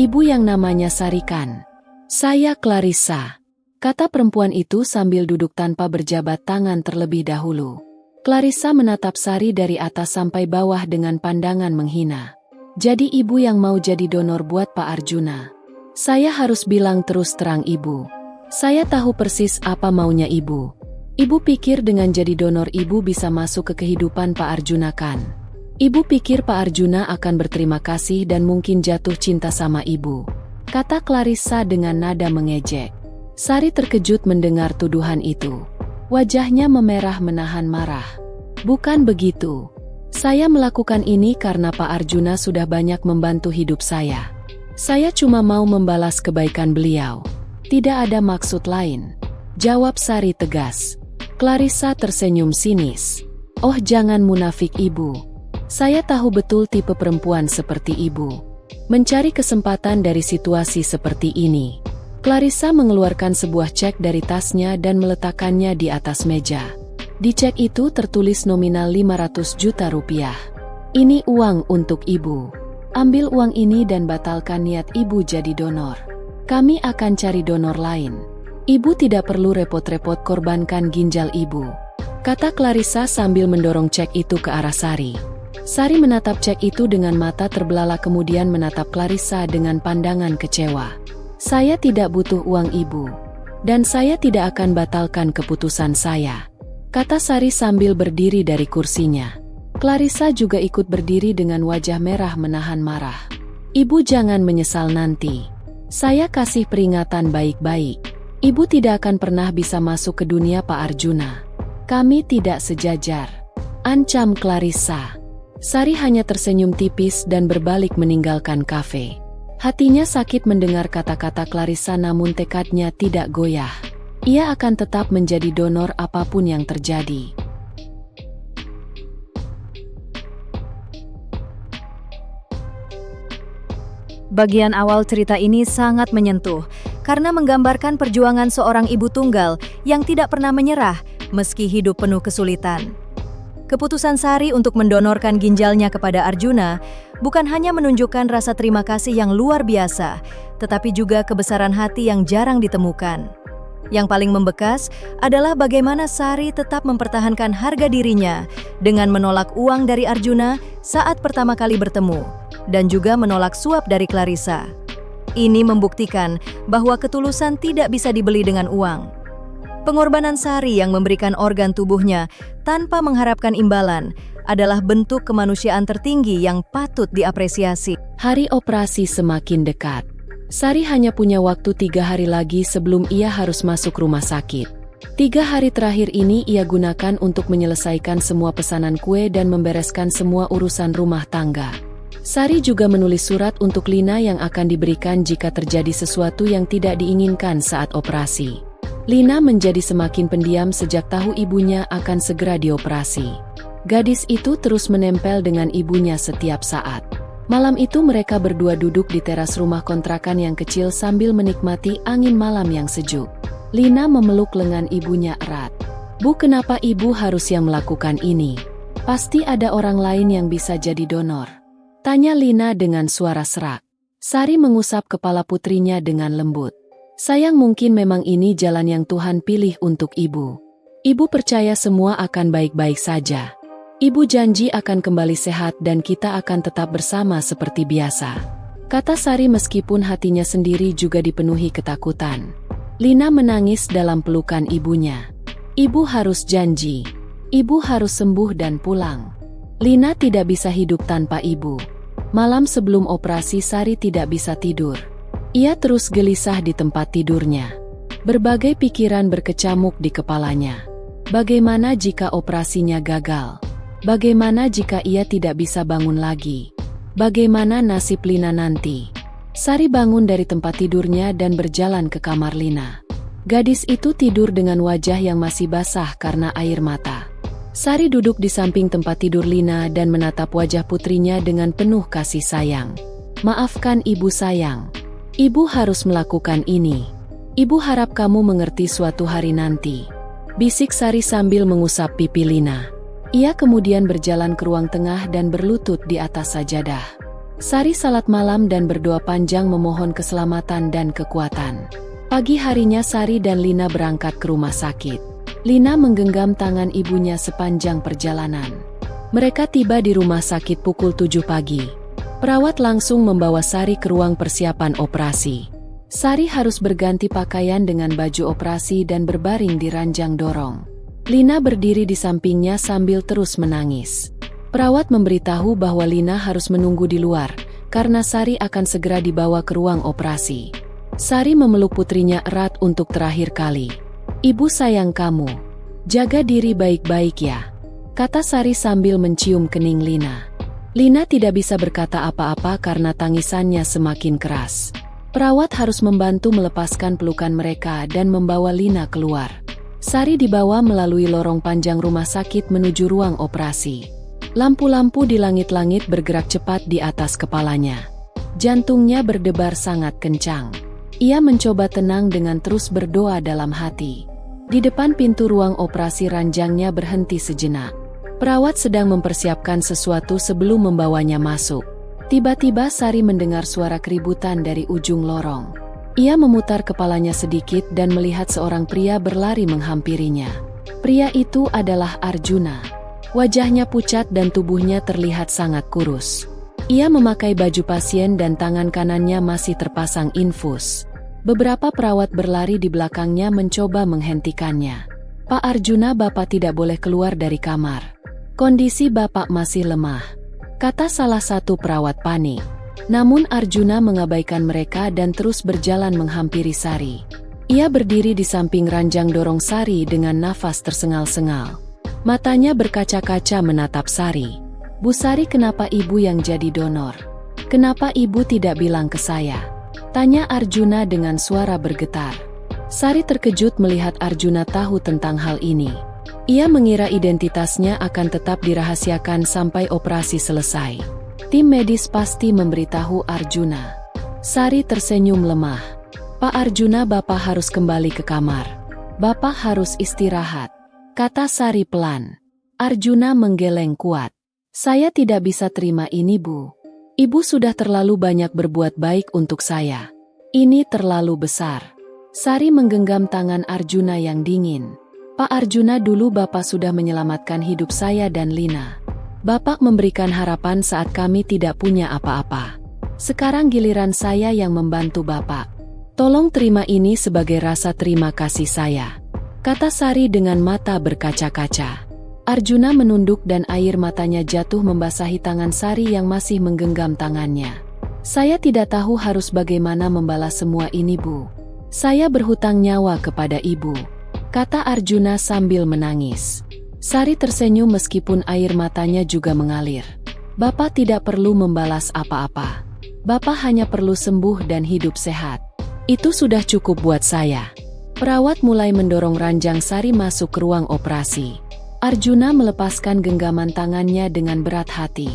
Ibu yang namanya Sari kan? Saya Clarissa, kata perempuan itu sambil duduk tanpa berjabat tangan terlebih dahulu. Clarissa menatap Sari dari atas sampai bawah dengan pandangan menghina. Jadi ibu yang mau jadi donor buat Pak Arjuna? Saya harus bilang terus terang ibu. Saya tahu persis apa maunya ibu. Ibu pikir dengan jadi donor ibu bisa masuk ke kehidupan Pak Arjuna kan? Ibu pikir Pak Arjuna akan berterima kasih dan mungkin jatuh cinta sama ibu, kata Clarissa dengan nada mengejek. Sari terkejut mendengar tuduhan itu. Wajahnya memerah menahan marah. Bukan begitu. Saya melakukan ini karena Pak Arjuna sudah banyak membantu hidup saya. Saya cuma mau membalas kebaikan beliau. Tidak ada maksud lain, jawab Sari tegas. Clarissa tersenyum sinis. Oh, jangan munafik ibu. Saya tahu betul tipe perempuan seperti ibu. Mencari kesempatan dari situasi seperti ini. Clarissa mengeluarkan sebuah cek dari tasnya dan meletakkannya di atas meja. Di cek itu tertulis nominal 500 juta rupiah. Ini uang untuk ibu. Ambil uang ini dan batalkan niat ibu jadi donor. Kami akan cari donor lain. Ibu tidak perlu repot-repot korbankan ginjal ibu, kata Clarissa sambil mendorong cek itu ke arah Sari. Sari menatap cek itu dengan mata terbelalak kemudian menatap Clarissa dengan pandangan kecewa. Saya tidak butuh uang ibu. Dan saya tidak akan batalkan keputusan saya, kata Sari sambil berdiri dari kursinya. Clarissa juga ikut berdiri dengan wajah merah menahan marah. Ibu jangan menyesal nanti. Saya kasih peringatan baik-baik. Ibu tidak akan pernah bisa masuk ke dunia Pak Arjuna. Kami tidak sejajar, ancam Clarissa. Sari hanya tersenyum tipis dan berbalik meninggalkan kafe. Hatinya sakit mendengar kata-kata Clarissa namun tekadnya tidak goyah. Ia akan tetap menjadi donor apapun yang terjadi. Bagian awal cerita ini sangat menyentuh karena menggambarkan perjuangan seorang ibu tunggal yang tidak pernah menyerah meski hidup penuh kesulitan. Keputusan Sari untuk mendonorkan ginjalnya kepada Arjuna bukan hanya menunjukkan rasa terima kasih yang luar biasa, tetapi juga kebesaran hati yang jarang ditemukan. Yang paling membekas adalah bagaimana Sari tetap mempertahankan harga dirinya dengan menolak uang dari Arjuna saat pertama kali bertemu, dan juga menolak suap dari Clarissa. Ini membuktikan bahwa ketulusan tidak bisa dibeli dengan uang. Pengorbanan Sari yang memberikan organ tubuhnya tanpa mengharapkan imbalan adalah bentuk kemanusiaan tertinggi yang patut diapresiasi. Hari operasi semakin dekat. Sari hanya punya waktu 3 hari lagi sebelum ia harus masuk rumah sakit. 3 hari terakhir ini ia gunakan untuk menyelesaikan semua pesanan kue dan membereskan semua urusan rumah tangga. Sari juga menulis surat untuk Lina yang akan diberikan jika terjadi sesuatu yang tidak diinginkan saat operasi. Lina menjadi semakin pendiam sejak tahu ibunya akan segera dioperasi. Gadis itu terus menempel dengan ibunya setiap saat. Malam itu mereka berdua duduk di teras rumah kontrakan yang kecil sambil menikmati angin malam yang sejuk. Lina memeluk lengan ibunya erat. Bu, kenapa ibu harus yang melakukan ini? Pasti ada orang lain yang bisa jadi donor, tanya Lina dengan suara serak. Sari mengusap kepala putrinya dengan lembut. Sayang, mungkin memang ini jalan yang Tuhan pilih untuk ibu. Ibu percaya semua akan baik-baik saja. Ibu janji akan kembali sehat dan kita akan tetap bersama seperti biasa, kata Sari meskipun hatinya sendiri juga dipenuhi ketakutan. Lina menangis dalam pelukan ibunya. Ibu harus janji. Ibu harus sembuh dan pulang. Lina tidak bisa hidup tanpa ibu. Malam sebelum operasi Sari tidak bisa tidur. Ia terus gelisah di tempat tidurnya. Berbagai pikiran berkecamuk di kepalanya. Bagaimana jika operasinya gagal? Bagaimana jika ia tidak bisa bangun lagi? Bagaimana nasib Lina nanti? Sari bangun dari tempat tidurnya dan berjalan ke kamar Lina. Gadis itu tidur dengan wajah yang masih basah karena air mata. Sari duduk di samping tempat tidur Lina dan menatap wajah putrinya dengan penuh kasih sayang. "Maafkan ibu sayang. Ibu harus melakukan ini. Ibu harap kamu mengerti suatu hari nanti," bisik Sari sambil mengusap pipi Lina. Ia kemudian berjalan ke ruang tengah dan berlutut di atas sajadah. Sari salat malam dan berdoa panjang memohon keselamatan dan kekuatan. Pagi harinya Sari dan Lina berangkat ke rumah sakit. Lina menggenggam tangan ibunya sepanjang perjalanan. Mereka tiba di rumah sakit pukul 7 pagi. Perawat langsung membawa Sari ke ruang persiapan operasi. Sari harus berganti pakaian dengan baju operasi dan berbaring di ranjang dorong. Lina berdiri di sampingnya sambil terus menangis. Perawat memberitahu bahwa Lina harus menunggu di luar, karena Sari akan segera dibawa ke ruang operasi. Sari memeluk putrinya erat untuk terakhir kali. "Ibu sayang kamu. Jaga diri baik-baik ya," kata Sari sambil mencium kening Lina. Lina tidak bisa berkata apa-apa karena tangisannya semakin keras. Perawat harus membantu melepaskan pelukan mereka dan membawa Lina keluar. Sari dibawa melalui lorong panjang rumah sakit menuju ruang operasi. Lampu-lampu di langit-langit bergerak cepat di atas kepalanya. Jantungnya berdebar sangat kencang. Ia mencoba tenang dengan terus berdoa dalam hati. Di depan pintu ruang operasi ranjangnya berhenti sejenak. Perawat sedang mempersiapkan sesuatu sebelum membawanya masuk. Tiba-tiba Sari mendengar suara keributan dari ujung lorong. Ia memutar kepalanya sedikit dan melihat seorang pria berlari menghampirinya. Pria itu adalah Arjuna. Wajahnya pucat dan tubuhnya terlihat sangat kurus. Ia memakai baju pasien dan tangan kanannya masih terpasang infus. Beberapa perawat berlari di belakangnya mencoba menghentikannya. "Pak Arjuna, Bapak tidak boleh keluar dari kamar. Kondisi Bapak masih lemah," kata salah satu perawat panik. Namun Arjuna mengabaikan mereka dan terus berjalan menghampiri Sari. Ia berdiri di samping ranjang dorong Sari dengan nafas tersengal-sengal. Matanya berkaca-kaca menatap Sari. "Bu Sari, kenapa ibu yang jadi donor? Kenapa ibu tidak bilang ke saya?" tanya Arjuna dengan suara bergetar. Sari terkejut melihat Arjuna tahu tentang hal ini. Ia mengira identitasnya akan tetap dirahasiakan sampai operasi selesai. Tim medis pasti memberitahu Arjuna. Sari tersenyum lemah. "Pak Arjuna, Bapak harus kembali ke kamar. Bapak harus istirahat," kata Sari pelan. Arjuna menggeleng kuat. "Saya tidak bisa terima ini, Bu. Ibu sudah terlalu banyak berbuat baik untuk saya. Ini terlalu besar." Sari menggenggam tangan Arjuna yang dingin. "Pak Arjuna, dulu Bapak sudah menyelamatkan hidup saya dan Lina. Bapak memberikan harapan saat kami tidak punya apa-apa. Sekarang giliran saya yang membantu Bapak. Tolong terima ini sebagai rasa terima kasih saya," kata Sari dengan mata berkaca-kaca. Arjuna menunduk dan air matanya jatuh membasahi tangan Sari yang masih menggenggam tangannya. "Saya tidak tahu harus bagaimana membalas semua ini, Bu. Saya berhutang nyawa kepada Ibu," kata Arjuna sambil menangis. Sari tersenyum meskipun air matanya juga mengalir. "Bapak tidak perlu membalas apa-apa. Bapak hanya perlu sembuh dan hidup sehat. Itu sudah cukup buat saya." Perawat mulai mendorong ranjang Sari masuk ke ruang operasi. Arjuna melepaskan genggaman tangannya dengan berat hati.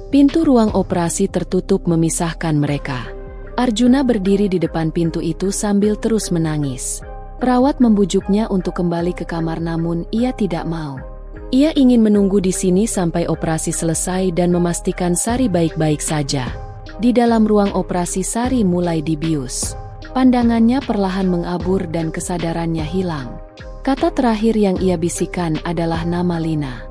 Pintu ruang operasi tertutup memisahkan mereka. Arjuna berdiri di depan pintu itu sambil terus menangis. Perawat membujuknya untuk kembali ke kamar namun ia tidak mau. Ia ingin menunggu di sini sampai operasi selesai dan memastikan Sari baik-baik saja. Di dalam ruang operasi Sari mulai dibius. Pandangannya perlahan mengabur dan kesadarannya hilang. Kata terakhir yang ia bisikan adalah nama Lina.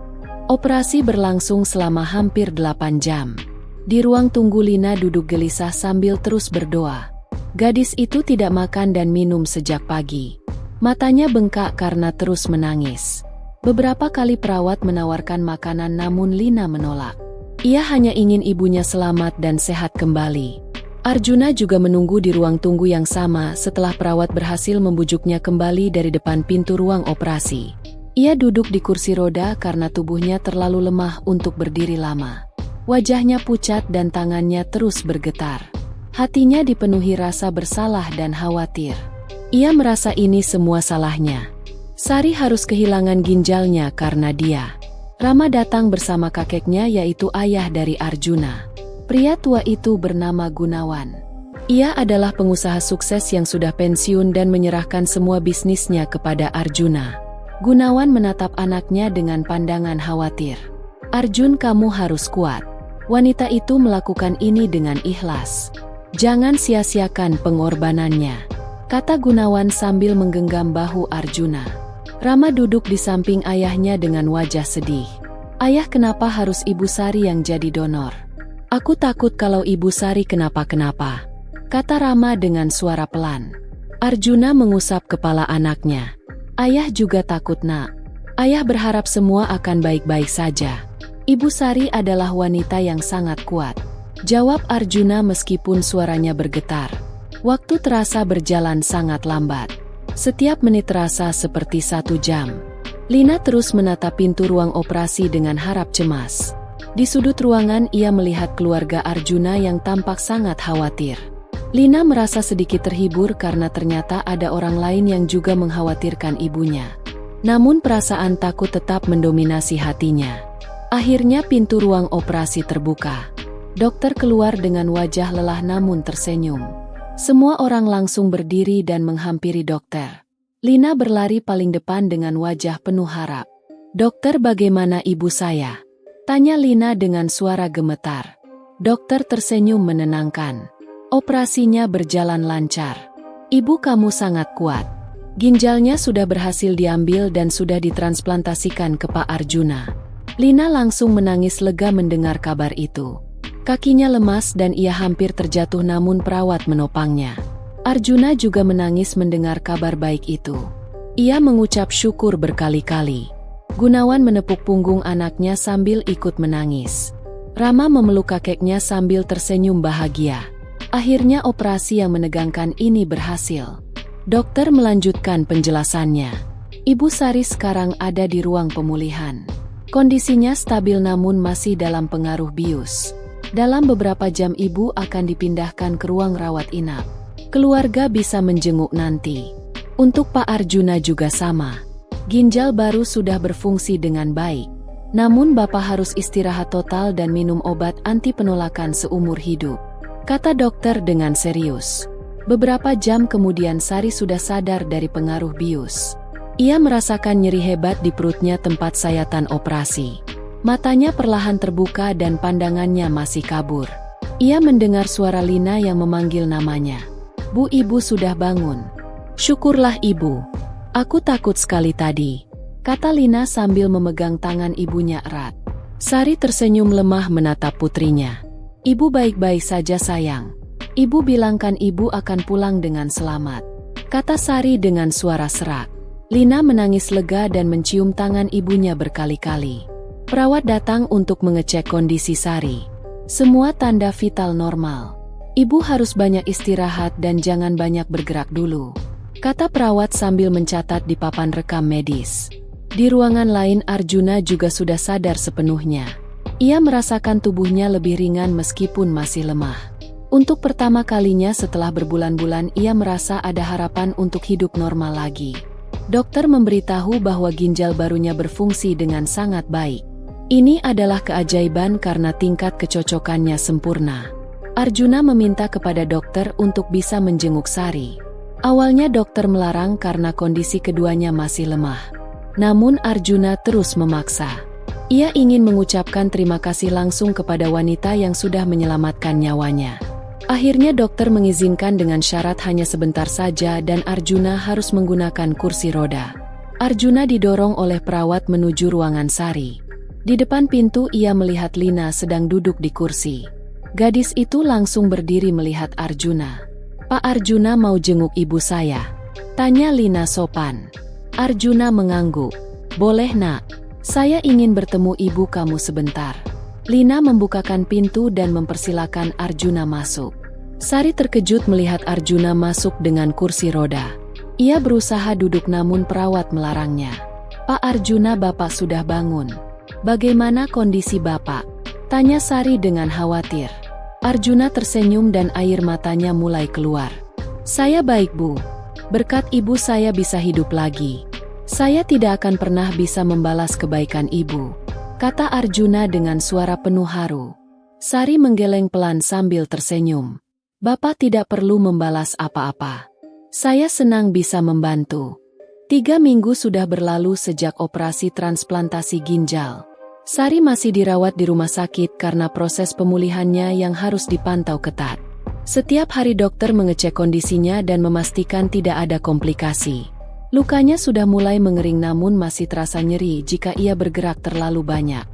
Operasi berlangsung selama hampir 8 jam. Di ruang tunggu Lina duduk gelisah sambil terus berdoa. Gadis itu tidak makan dan minum sejak pagi. Matanya bengkak karena terus menangis. Beberapa kali perawat menawarkan makanan namun Lina menolak. Ia hanya ingin ibunya selamat dan sehat kembali. Arjuna juga menunggu di ruang tunggu yang sama setelah perawat berhasil membujuknya kembali dari depan pintu ruang operasi. Ia duduk di kursi roda karena tubuhnya terlalu lemah untuk berdiri lama. Wajahnya pucat dan tangannya terus bergetar. Hatinya dipenuhi rasa bersalah dan khawatir. Ia merasa ini semua salahnya. Sari harus kehilangan ginjalnya karena dia. Rama datang bersama kakeknya yaitu ayah dari Arjuna. Pria tua itu bernama Gunawan. Ia adalah pengusaha sukses yang sudah pensiun dan menyerahkan semua bisnisnya kepada Arjuna. Gunawan menatap anaknya dengan pandangan khawatir. "Arjun, kamu harus kuat. Wanita itu melakukan ini dengan ikhlas. Jangan sia-siakan pengorbanannya," kata Gunawan sambil menggenggam bahu Arjuna. Rama duduk di samping ayahnya dengan wajah sedih. "Ayah, kenapa harus Ibu Sari yang jadi donor? Aku takut kalau Ibu Sari kenapa-kenapa," kata Rama dengan suara pelan. Arjuna mengusap kepala anaknya. "Ayah juga takut, Nak. Ayah berharap semua akan baik-baik saja. Ibu Sari adalah wanita yang sangat kuat," jawab Arjuna meskipun suaranya bergetar. Waktu terasa berjalan sangat lambat. Setiap menit terasa seperti 1 jam. Lina terus menatap pintu ruang operasi dengan harap cemas. Di sudut ruangan ia melihat keluarga Arjuna yang tampak sangat khawatir. Lina merasa sedikit terhibur karena ternyata ada orang lain yang juga mengkhawatirkan ibunya. Namun perasaan takut tetap mendominasi hatinya. Akhirnya pintu ruang operasi terbuka. Dokter keluar dengan wajah lelah namun tersenyum. Semua orang langsung berdiri dan menghampiri dokter. Lina berlari paling depan dengan wajah penuh harap. "Dokter, bagaimana ibu saya?" tanya Lina dengan suara gemetar. Dokter tersenyum menenangkan. "Operasinya berjalan lancar. Ibu kamu sangat kuat. Ginjalnya sudah berhasil diambil dan sudah ditransplantasikan ke Pak Arjuna." Lina langsung menangis lega mendengar kabar itu. Kakinya lemas dan ia hampir terjatuh namun perawat menopangnya. Arjuna juga menangis mendengar kabar baik itu. Ia mengucap syukur berkali-kali. Gunawan menepuk punggung anaknya sambil ikut menangis. Rama memeluk kakeknya sambil tersenyum bahagia. Akhirnya operasi yang menegangkan ini berhasil. Dokter melanjutkan penjelasannya. Ibu Sari sekarang ada di ruang pemulihan. Kondisinya stabil namun masih dalam pengaruh bius. Dalam beberapa jam ibu akan dipindahkan ke ruang rawat inap. Keluarga bisa menjenguk nanti. Untuk Pak Arjuna juga sama. Ginjal baru sudah berfungsi dengan baik. Namun Bapak harus istirahat total dan minum obat anti penolakan seumur hidup, kata dokter dengan serius. Beberapa jam kemudian Sari sudah sadar dari pengaruh bius. Ia merasakan nyeri hebat di perutnya tempat sayatan operasi. Matanya perlahan terbuka dan pandangannya masih kabur. Ia mendengar suara Lina yang memanggil namanya. "Bu, ibu sudah bangun." "Syukurlah ibu. Aku takut sekali tadi," kata Lina sambil memegang tangan ibunya erat. Sari tersenyum lemah menatap putrinya. "Ibu baik-baik saja sayang. Ibu bilangkan ibu akan pulang dengan selamat," kata Sari dengan suara serak. Lina menangis lega dan mencium tangan ibunya berkali-kali. Perawat datang untuk mengecek kondisi Sari. Semua tanda vital normal. "Ibu harus banyak istirahat dan jangan banyak bergerak dulu," kata perawat sambil mencatat di papan rekam medis. Di ruangan lain Arjuna juga sudah sadar sepenuhnya. Ia merasakan tubuhnya lebih ringan meskipun masih lemah. Untuk pertama kalinya setelah berbulan-bulan ia merasa ada harapan untuk hidup normal lagi. Dokter memberitahu bahwa ginjal barunya berfungsi dengan sangat baik. Ini adalah keajaiban karena tingkat kecocokannya sempurna. Arjuna meminta kepada dokter untuk bisa menjenguk Sari. Awalnya dokter melarang karena kondisi keduanya masih lemah. Namun Arjuna terus memaksa. Ia ingin mengucapkan terima kasih langsung kepada wanita yang sudah menyelamatkan nyawanya. Akhirnya dokter mengizinkan dengan syarat hanya sebentar saja dan Arjuna harus menggunakan kursi roda. Arjuna didorong oleh perawat menuju ruangan Sari. Di depan pintu ia melihat Lina sedang duduk di kursi. Gadis itu langsung berdiri melihat Arjuna. "Pak Arjuna mau jenguk ibu saya?" tanya Lina sopan. Arjuna mengangguk. "Boleh nak. Saya ingin bertemu ibu kamu sebentar." Lina membukakan pintu dan mempersilakan Arjuna masuk. Sari terkejut melihat Arjuna masuk dengan kursi roda. Ia berusaha duduk namun perawat melarangnya. Pak Arjuna, Bapak sudah bangun. Bagaimana kondisi Bapak? Tanya Sari dengan khawatir. Arjuna tersenyum dan air matanya mulai keluar. Saya baik, Bu. Berkat Ibu saya bisa hidup lagi. Saya tidak akan pernah bisa membalas kebaikan Ibu, kata Arjuna dengan suara penuh haru. Sari menggeleng pelan sambil tersenyum. Bapak tidak perlu membalas apa-apa. Saya senang bisa membantu. 3 minggu sudah berlalu sejak operasi transplantasi ginjal. Sari masih dirawat di rumah sakit karena proses pemulihannya yang harus dipantau ketat. Setiap hari dokter mengecek kondisinya dan memastikan tidak ada komplikasi. Lukanya sudah mulai mengering namun masih terasa nyeri jika ia bergerak terlalu banyak.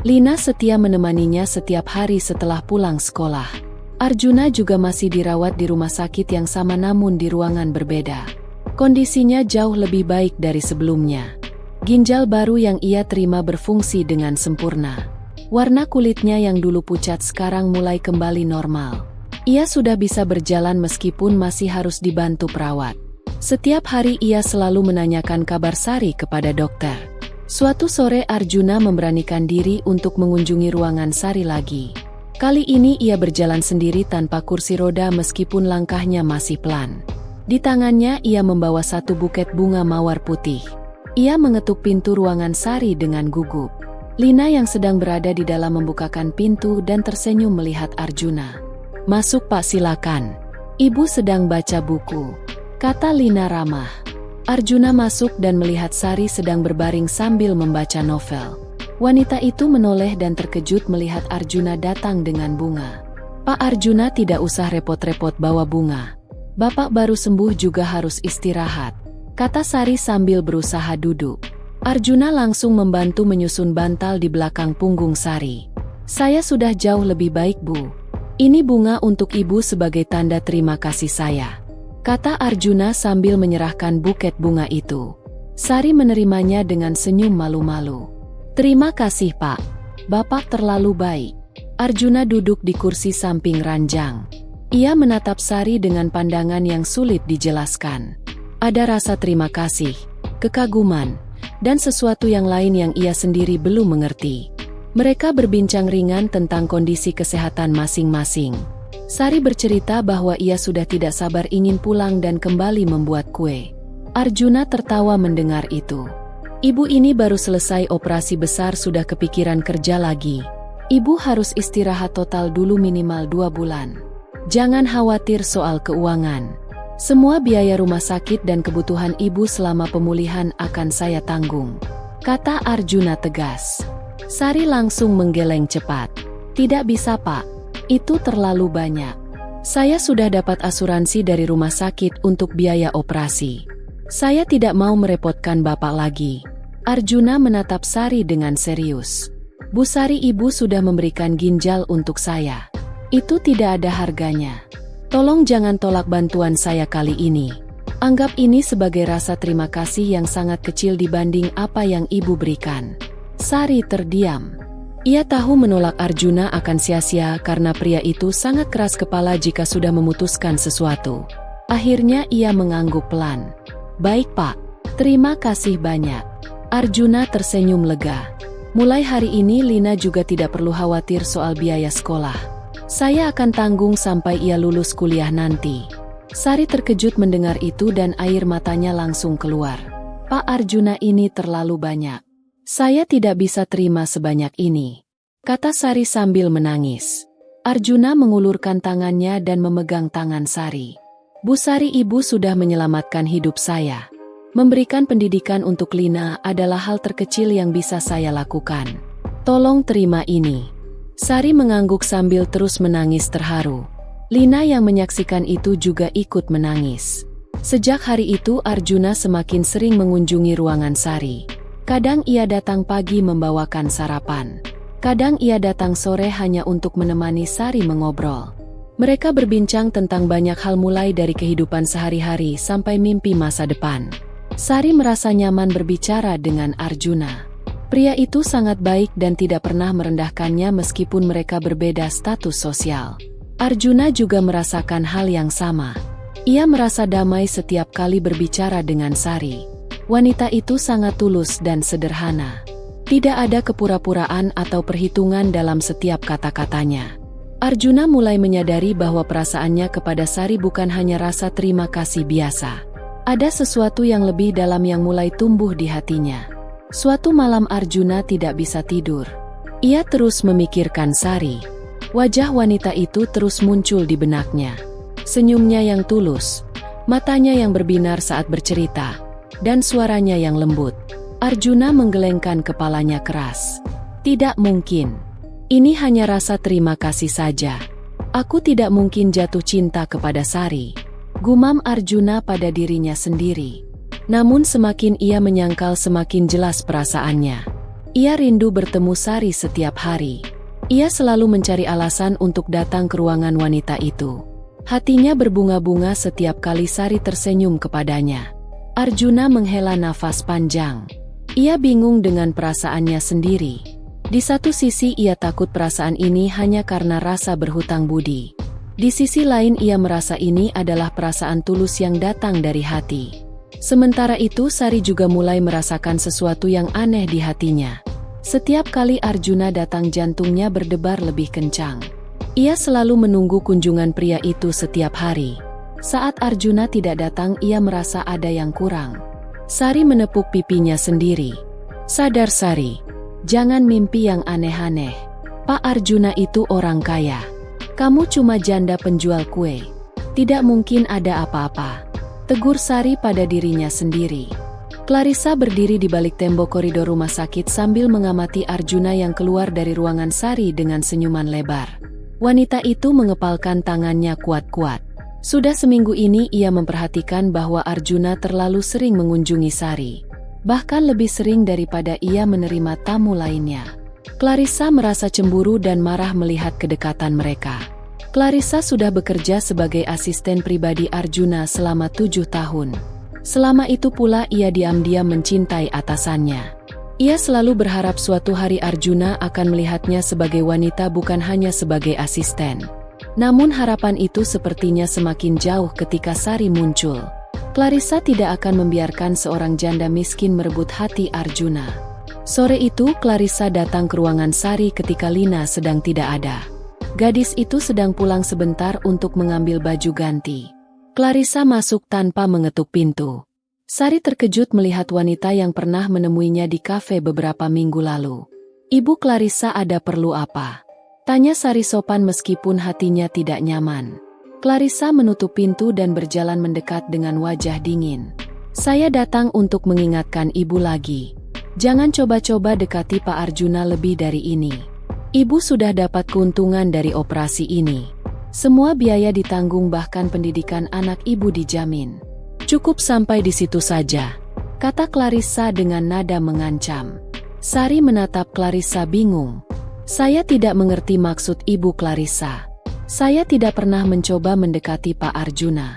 Lina setia menemaninya setiap hari setelah pulang sekolah. Arjuna juga masih dirawat di rumah sakit yang sama namun di ruangan berbeda. Kondisinya jauh lebih baik dari sebelumnya. Ginjal baru yang ia terima berfungsi dengan sempurna. Warna kulitnya yang dulu pucat sekarang mulai kembali normal. Ia sudah bisa berjalan meskipun masih harus dibantu perawat. Setiap hari ia selalu menanyakan kabar Sari kepada dokter. Suatu sore Arjuna memberanikan diri untuk mengunjungi ruangan Sari lagi. Kali ini ia berjalan sendiri tanpa kursi roda meskipun langkahnya masih pelan. Di tangannya ia membawa satu buket bunga mawar putih. Ia mengetuk pintu ruangan Sari dengan gugup. Lina yang sedang berada di dalam membukakan pintu dan tersenyum melihat Arjuna. Masuk Pak, silakan. Ibu sedang baca buku, kata Lina ramah. Arjuna masuk dan melihat Sari sedang berbaring sambil membaca novel. Wanita itu menoleh dan terkejut melihat Arjuna datang dengan bunga. Pak Arjuna, tidak usah repot-repot bawa bunga. Bapak baru sembuh juga harus istirahat, kata Sari sambil berusaha duduk. Arjuna langsung membantu menyusun bantal di belakang punggung Sari. Saya sudah jauh lebih baik, Bu. Ini bunga untuk Ibu sebagai tanda terima kasih saya, kata Arjuna sambil menyerahkan buket bunga itu. Sari menerimanya dengan senyum malu-malu. Terima kasih, Pak. Bapak terlalu baik. Arjuna duduk di kursi samping ranjang. Ia menatap Sari dengan pandangan yang sulit dijelaskan. Ada rasa terima kasih, kekaguman, dan sesuatu yang lain yang ia sendiri belum mengerti. Mereka berbincang ringan tentang kondisi kesehatan masing-masing. Sari bercerita bahwa ia sudah tidak sabar ingin pulang dan kembali membuat kue. Arjuna tertawa mendengar itu. Ibu ini baru selesai operasi besar sudah kepikiran kerja lagi. Ibu harus istirahat total dulu minimal 2 bulan. Jangan khawatir soal keuangan. Semua biaya rumah sakit dan kebutuhan Ibu selama pemulihan akan saya tanggung, kata Arjuna tegas. Sari langsung menggeleng cepat. Tidak bisa, Pak. Itu terlalu banyak. Saya sudah dapat asuransi dari rumah sakit untuk biaya operasi. Saya tidak mau merepotkan Bapak lagi. Arjuna menatap Sari dengan serius. Bu Sari, Ibu sudah memberikan ginjal untuk saya. Itu tidak ada harganya. Tolong jangan tolak bantuan saya kali ini. Anggap ini sebagai rasa terima kasih yang sangat kecil dibanding apa yang Ibu berikan. Sari terdiam. Ia tahu menolak Arjuna akan sia-sia karena pria itu sangat keras kepala jika sudah memutuskan sesuatu. Akhirnya ia mengangguk pelan. Baik, Pak. Terima kasih banyak. Arjuna tersenyum lega. Mulai hari ini Lina juga tidak perlu khawatir soal biaya sekolah. Saya akan tanggung sampai ia lulus kuliah nanti. Sari terkejut mendengar itu dan air matanya langsung keluar. Pak Arjuna, ini terlalu banyak. Saya tidak bisa terima sebanyak ini, kata Sari sambil menangis. Arjuna mengulurkan tangannya dan memegang tangan Sari. Bu Sari, Ibu sudah menyelamatkan hidup saya. Memberikan pendidikan untuk Lina adalah hal terkecil yang bisa saya lakukan. Tolong terima ini. Sari mengangguk sambil terus menangis terharu. Lina yang menyaksikan itu juga ikut menangis. Sejak hari itu Arjuna semakin sering mengunjungi ruangan Sari. Kadang ia datang pagi membawakan sarapan. Kadang ia datang sore hanya untuk menemani Sari mengobrol. Mereka berbincang tentang banyak hal mulai dari kehidupan sehari-hari sampai mimpi masa depan. Sari merasa nyaman berbicara dengan Arjuna. Pria itu sangat baik dan tidak pernah merendahkannya meskipun mereka berbeda status sosial. Arjuna juga merasakan hal yang sama. Ia merasa damai setiap kali berbicara dengan Sari. Wanita itu sangat tulus dan sederhana. Tidak ada kepura-puraan atau perhitungan dalam setiap kata-katanya. Arjuna mulai menyadari bahwa perasaannya kepada Sari bukan hanya rasa terima kasih biasa. Ada sesuatu yang lebih dalam yang mulai tumbuh di hatinya. Suatu malam Arjuna tidak bisa tidur. Ia terus memikirkan Sari. Wajah wanita itu terus muncul di benaknya. Senyumnya yang tulus, matanya yang berbinar saat bercerita, dan suaranya yang lembut. Arjuna menggelengkan kepalanya keras. Tidak mungkin. Ini hanya rasa terima kasih saja. Aku tidak mungkin jatuh cinta kepada Sari. Gumam Arjuna pada dirinya sendiri. Namun semakin ia menyangkal semakin jelas perasaannya. Ia rindu bertemu Sari setiap hari. Ia selalu mencari alasan untuk datang ke ruangan wanita itu. Hatinya berbunga-bunga setiap kali Sari tersenyum kepadanya. Arjuna menghela nafas panjang. Ia bingung dengan perasaannya sendiri. Di satu sisi ia takut perasaan ini hanya karena rasa berhutang budi. Di sisi lain ia merasa ini adalah perasaan tulus yang datang dari hati. Sementara itu Sari juga mulai merasakan sesuatu yang aneh di hatinya. Setiap kali Arjuna datang jantungnya berdebar lebih kencang. Ia selalu menunggu kunjungan pria itu setiap hari. Saat Arjuna tidak datang ia merasa ada yang kurang. Sari menepuk pipinya sendiri. Sadar Sari, jangan mimpi yang aneh-aneh. Pak Arjuna itu orang kaya. Kamu cuma janda penjual kue. Tidak mungkin ada apa-apa. Tegur Sari pada dirinya sendiri. Clarissa berdiri di balik tembok koridor rumah sakit sambil mengamati Arjuna yang keluar dari ruangan Sari dengan senyuman lebar. Wanita itu mengepalkan tangannya kuat-kuat. Sudah seminggu ini ia memperhatikan bahwa Arjuna terlalu sering mengunjungi Sari. Bahkan lebih sering daripada ia menerima tamu lainnya. Clarissa merasa cemburu dan marah melihat kedekatan mereka. Clarissa sudah bekerja sebagai asisten pribadi Arjuna selama 7 tahun. Selama itu pula ia diam-diam mencintai atasannya. Ia selalu berharap suatu hari Arjuna akan melihatnya sebagai wanita bukan hanya sebagai asisten. Namun harapan itu sepertinya semakin jauh ketika Sari muncul. Clarissa tidak akan membiarkan seorang janda miskin merebut hati Arjuna. Sore itu Clarissa datang ke ruangan Sari ketika Lina sedang tidak ada. Gadis itu sedang pulang sebentar untuk mengambil baju ganti. Clarissa masuk tanpa mengetuk pintu. Sari terkejut melihat wanita yang pernah menemuinya di kafe beberapa minggu lalu. Ibu Clarissa, ada perlu apa? Tanya Sari sopan meskipun hatinya tidak nyaman. Clarissa menutup pintu dan berjalan mendekat dengan wajah dingin. Saya datang untuk mengingatkan ibu lagi. Jangan coba-coba dekati Pak Arjuna lebih dari ini. Ibu sudah dapat keuntungan dari operasi ini. Semua biaya ditanggung bahkan pendidikan anak ibu dijamin. Cukup sampai di situ saja, kata Clarissa dengan nada mengancam. Sari menatap Clarissa bingung. Saya tidak mengerti maksud Ibu Clarissa. Saya tidak pernah mencoba mendekati Pak Arjuna.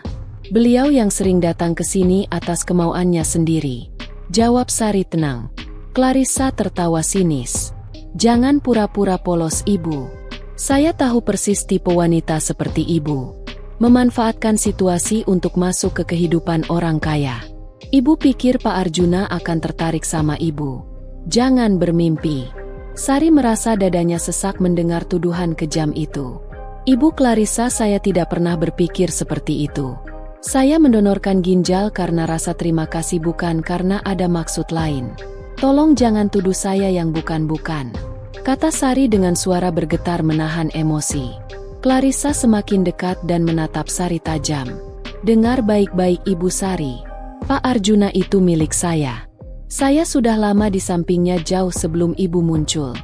Beliau yang sering datang ke sini atas kemauannya sendiri. Jawab Sari tenang. Clarissa tertawa sinis. Jangan pura-pura polos Ibu. Saya tahu persis tipe wanita seperti Ibu. Memanfaatkan situasi untuk masuk ke kehidupan orang kaya. Ibu pikir Pak Arjuna akan tertarik sama Ibu. Jangan bermimpi. Sari merasa dadanya sesak mendengar tuduhan kejam itu. Ibu Clarissa, saya tidak pernah berpikir seperti itu. Saya mendonorkan ginjal karena rasa terima kasih bukan karena ada maksud lain. Tolong jangan tuduh saya yang bukan-bukan, kata Sari dengan suara bergetar menahan emosi. Clarissa semakin dekat dan menatap Sari tajam. Dengar baik-baik Ibu Sari. Pak Arjuna itu milik saya. Saya sudah lama di sampingnya jauh sebelum Ibu muncul.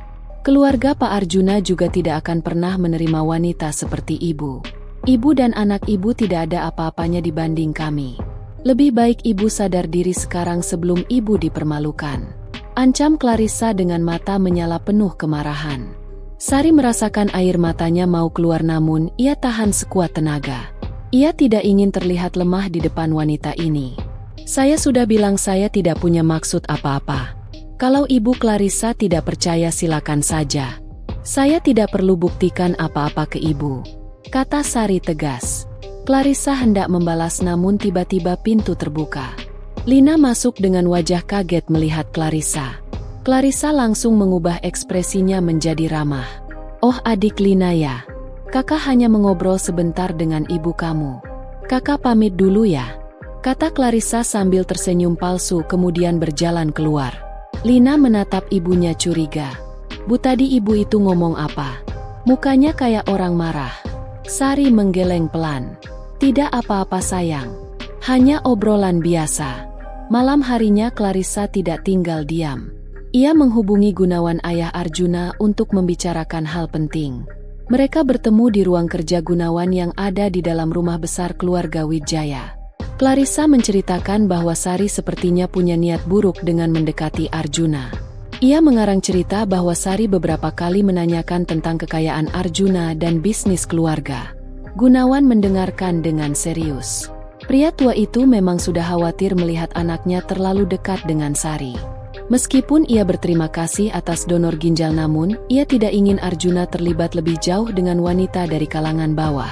Keluarga Pak Arjuna juga tidak akan pernah menerima wanita seperti Ibu. Ibu dan anak Ibu tidak ada apa-apanya dibanding kami. Lebih baik Ibu sadar diri sekarang sebelum Ibu dipermalukan. Ancam Clarissa dengan mata menyala penuh kemarahan. Sari merasakan air matanya mau keluar namun ia tahan sekuat tenaga. Ia tidak ingin terlihat lemah di depan wanita ini. Saya sudah bilang saya tidak punya maksud apa-apa. Kalau Ibu Clarissa tidak percaya silakan saja. Saya tidak perlu buktikan apa-apa ke Ibu, kata Sari tegas. Clarissa hendak membalas namun tiba-tiba pintu terbuka. Lina masuk dengan wajah kaget melihat Clarissa. Clarissa langsung mengubah ekspresinya menjadi ramah. "Oh adik Lina ya. Kakak hanya mengobrol sebentar dengan ibu kamu. Kakak pamit dulu ya," kata Clarissa sambil tersenyum palsu kemudian berjalan keluar. Lina menatap ibunya curiga. "Bu tadi ibu itu ngomong apa? Mukanya kayak orang marah." Sari menggeleng pelan. "Tidak apa-apa sayang. Hanya obrolan biasa." Malam harinya Clarissa tidak tinggal diam. Ia menghubungi Gunawan ayah Arjuna untuk membicarakan hal penting. Mereka bertemu di ruang kerja Gunawan yang ada di dalam rumah besar keluarga Wijaya. Clarissa menceritakan bahwa Sari sepertinya punya niat buruk dengan mendekati Arjuna. Ia mengarang cerita bahwa Sari beberapa kali menanyakan tentang kekayaan Arjuna dan bisnis keluarga. Gunawan mendengarkan dengan serius. Pria tua itu memang sudah khawatir melihat anaknya terlalu dekat dengan Sari. Meskipun ia berterima kasih atas donor ginjal namun, ia tidak ingin Arjuna terlibat lebih jauh dengan wanita dari kalangan bawah.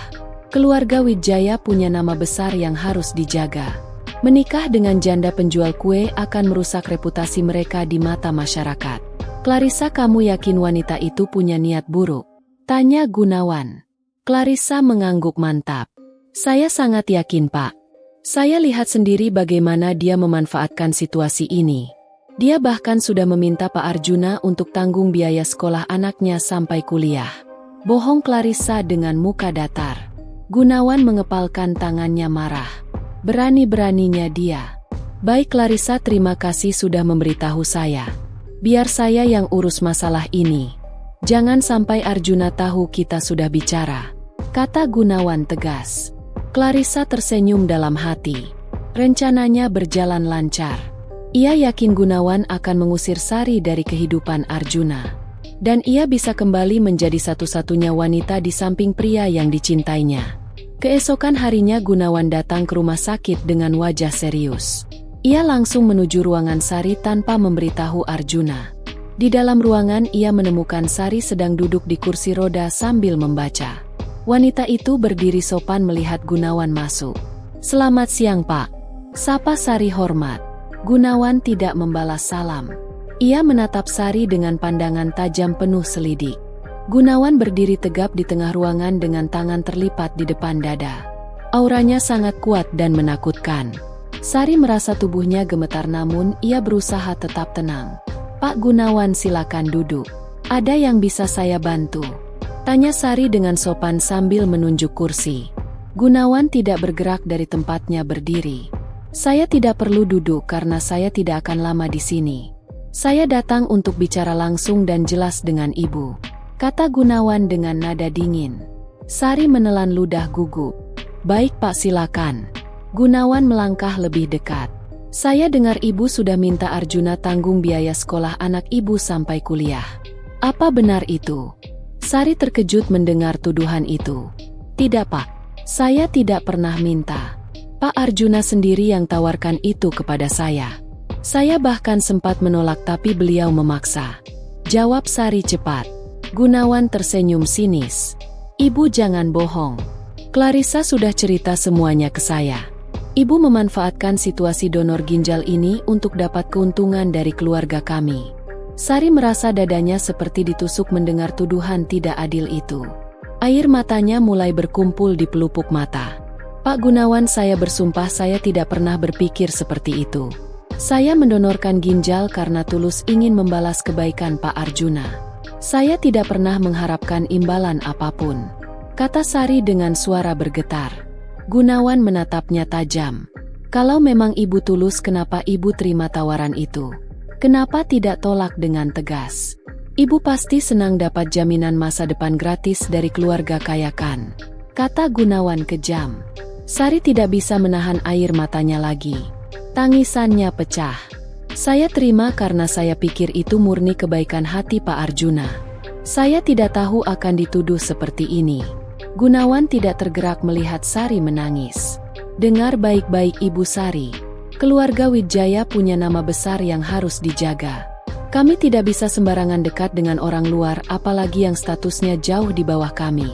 Keluarga Wijaya punya nama besar yang harus dijaga. Menikah dengan janda penjual kue akan merusak reputasi mereka di mata masyarakat. "Clarissa, kamu yakin wanita itu punya niat buruk?" tanya Gunawan. Clarissa mengangguk mantap. "Saya sangat yakin, Pak. Saya lihat sendiri bagaimana dia memanfaatkan situasi ini. Dia bahkan sudah meminta Pak Arjuna untuk tanggung biaya sekolah anaknya sampai kuliah." Bohong Clarissa dengan muka datar. Gunawan mengepalkan tangannya marah. Berani-beraninya dia. "Baik Clarissa, terima kasih sudah memberitahu saya. Biar saya yang urus masalah ini. Jangan sampai Arjuna tahu kita sudah bicara," kata Gunawan tegas. Clarissa tersenyum dalam hati. Rencananya berjalan lancar. Ia yakin Gunawan akan mengusir Sari dari kehidupan Arjuna. Dan ia bisa kembali menjadi satu-satunya wanita di samping pria yang dicintainya. Keesokan harinya Gunawan datang ke rumah sakit dengan wajah serius. Ia langsung menuju ruangan Sari tanpa memberitahu Arjuna. Di dalam ruangan ia menemukan Sari sedang duduk di kursi roda sambil membaca. Wanita itu berdiri sopan melihat Gunawan masuk. "Selamat siang Pak," sapa Sari hormat. Gunawan tidak membalas salam. Ia menatap Sari dengan pandangan tajam penuh selidik. Gunawan berdiri tegap di tengah ruangan dengan tangan terlipat di depan dada. Auranya sangat kuat dan menakutkan. Sari merasa tubuhnya gemetar namun ia berusaha tetap tenang. "Pak Gunawan, silakan duduk. Ada yang bisa saya bantu?" tanya Sari dengan sopan sambil menunjuk kursi. Gunawan tidak bergerak dari tempatnya berdiri. "Saya tidak perlu duduk karena saya tidak akan lama di sini. Saya datang untuk bicara langsung dan jelas dengan ibu," kata Gunawan dengan nada dingin. Sari menelan ludah gugup. "Baik Pak, silakan." Gunawan melangkah lebih dekat. "Saya dengar ibu sudah minta Arjuna tanggung biaya sekolah anak ibu sampai kuliah. Apa benar itu?" Sari terkejut mendengar tuduhan itu. "Tidak Pak, saya tidak pernah minta. Pak Arjuna sendiri yang tawarkan itu kepada saya. Saya bahkan sempat menolak tapi beliau memaksa," jawab Sari cepat. Gunawan tersenyum sinis. "Ibu jangan bohong. Clarissa sudah cerita semuanya ke saya. Ibu memanfaatkan situasi donor ginjal ini untuk dapat keuntungan dari keluarga kami." Sari merasa dadanya seperti ditusuk mendengar tuduhan tidak adil itu. Air matanya mulai berkumpul di pelupuk mata. "Pak Gunawan, saya bersumpah saya tidak pernah berpikir seperti itu. Saya mendonorkan ginjal karena tulus ingin membalas kebaikan Pak Arjuna. Saya tidak pernah mengharapkan imbalan apapun," kata Sari dengan suara bergetar. Gunawan menatapnya tajam. "Kalau memang ibu tulus, kenapa ibu terima tawaran itu? Kenapa tidak tolak dengan tegas? Ibu pasti senang dapat jaminan masa depan gratis dari keluarga kaya kan?" kata Gunawan kejam. Sari tidak bisa menahan air matanya lagi. Tangisannya pecah. "Saya terima karena saya pikir itu murni kebaikan hati Pak Arjuna. Saya tidak tahu akan dituduh seperti ini." Gunawan tidak tergerak melihat Sari menangis. "Dengar baik-baik Ibu Sari. Keluarga Wijaya punya nama besar yang harus dijaga. Kami tidak bisa sembarangan dekat dengan orang luar apalagi yang statusnya jauh di bawah kami.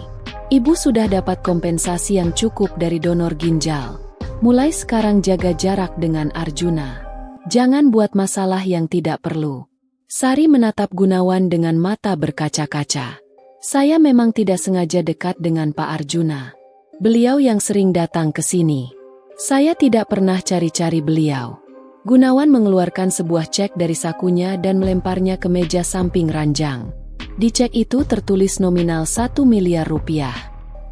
Ibu sudah dapat kompensasi yang cukup dari donor ginjal. Mulai sekarang jaga jarak dengan Arjuna. Jangan buat masalah yang tidak perlu. Sari menatap Gunawan dengan mata berkaca-kaca. Saya memang tidak sengaja dekat dengan Pak Arjuna. Beliau yang sering datang ke sini. Saya tidak pernah cari-cari beliau. Gunawan mengeluarkan sebuah cek dari sakunya dan melemparnya ke meja samping ranjang. Di cek itu tertulis nominal 1 miliar rupiah.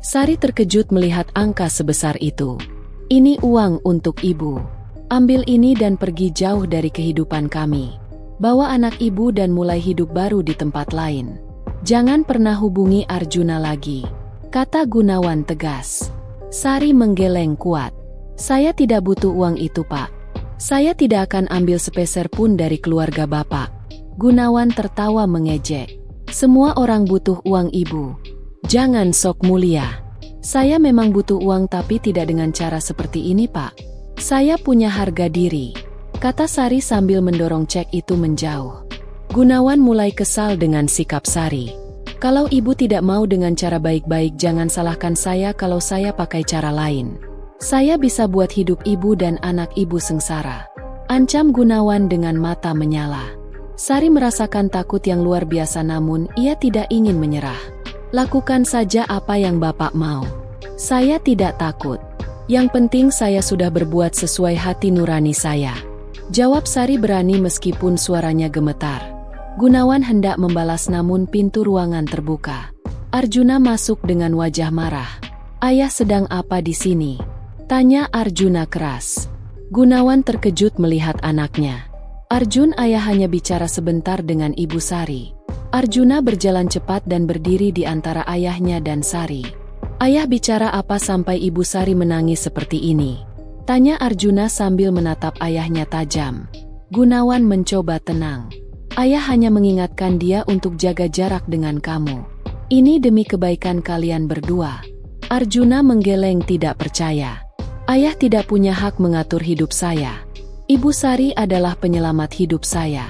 Sari terkejut melihat angka sebesar itu. Ini uang untuk ibu. Ambil ini dan pergi jauh dari kehidupan kami. Bawa anak ibu dan mulai hidup baru di tempat lain. Jangan pernah hubungi Arjuna lagi, kata Gunawan tegas. Sari menggeleng kuat. Saya tidak butuh uang itu, Pak. Saya tidak akan ambil sepeser pun dari keluarga Bapak. Gunawan tertawa mengejek. Semua orang butuh uang ibu. Jangan sok mulia. Saya memang butuh uang tapi tidak dengan cara seperti ini, Pak. Saya punya harga diri, kata Sari sambil mendorong cek itu menjauh. Gunawan mulai kesal dengan sikap Sari. Kalau ibu tidak mau dengan cara baik-baik, jangan salahkan saya kalau saya pakai cara lain. Saya bisa buat hidup ibu dan anak ibu sengsara, ancam Gunawan dengan mata menyala. Sari merasakan takut yang luar biasa namun ia tidak ingin menyerah. Lakukan saja apa yang Bapak mau. Saya tidak takut. Yang penting saya sudah berbuat sesuai hati nurani saya, jawab Sari berani meskipun suaranya gemetar. Gunawan hendak membalas namun pintu ruangan terbuka. Arjuna masuk dengan wajah marah. Ayah sedang apa di sini? Tanya Arjuna keras. Gunawan terkejut melihat anaknya. Arjun, ayah hanya bicara sebentar dengan Ibu Sari. Arjuna berjalan cepat dan berdiri di antara ayahnya dan Sari. Ayah bicara apa sampai Ibu Sari menangis seperti ini? Tanya Arjuna sambil menatap ayahnya tajam. Gunawan mencoba tenang. Ayah hanya mengingatkan dia untuk jaga jarak dengan kamu. Ini demi kebaikan kalian berdua. Arjuna menggeleng tidak percaya. Ayah tidak punya hak mengatur hidup saya. Ibu Sari adalah penyelamat hidup saya.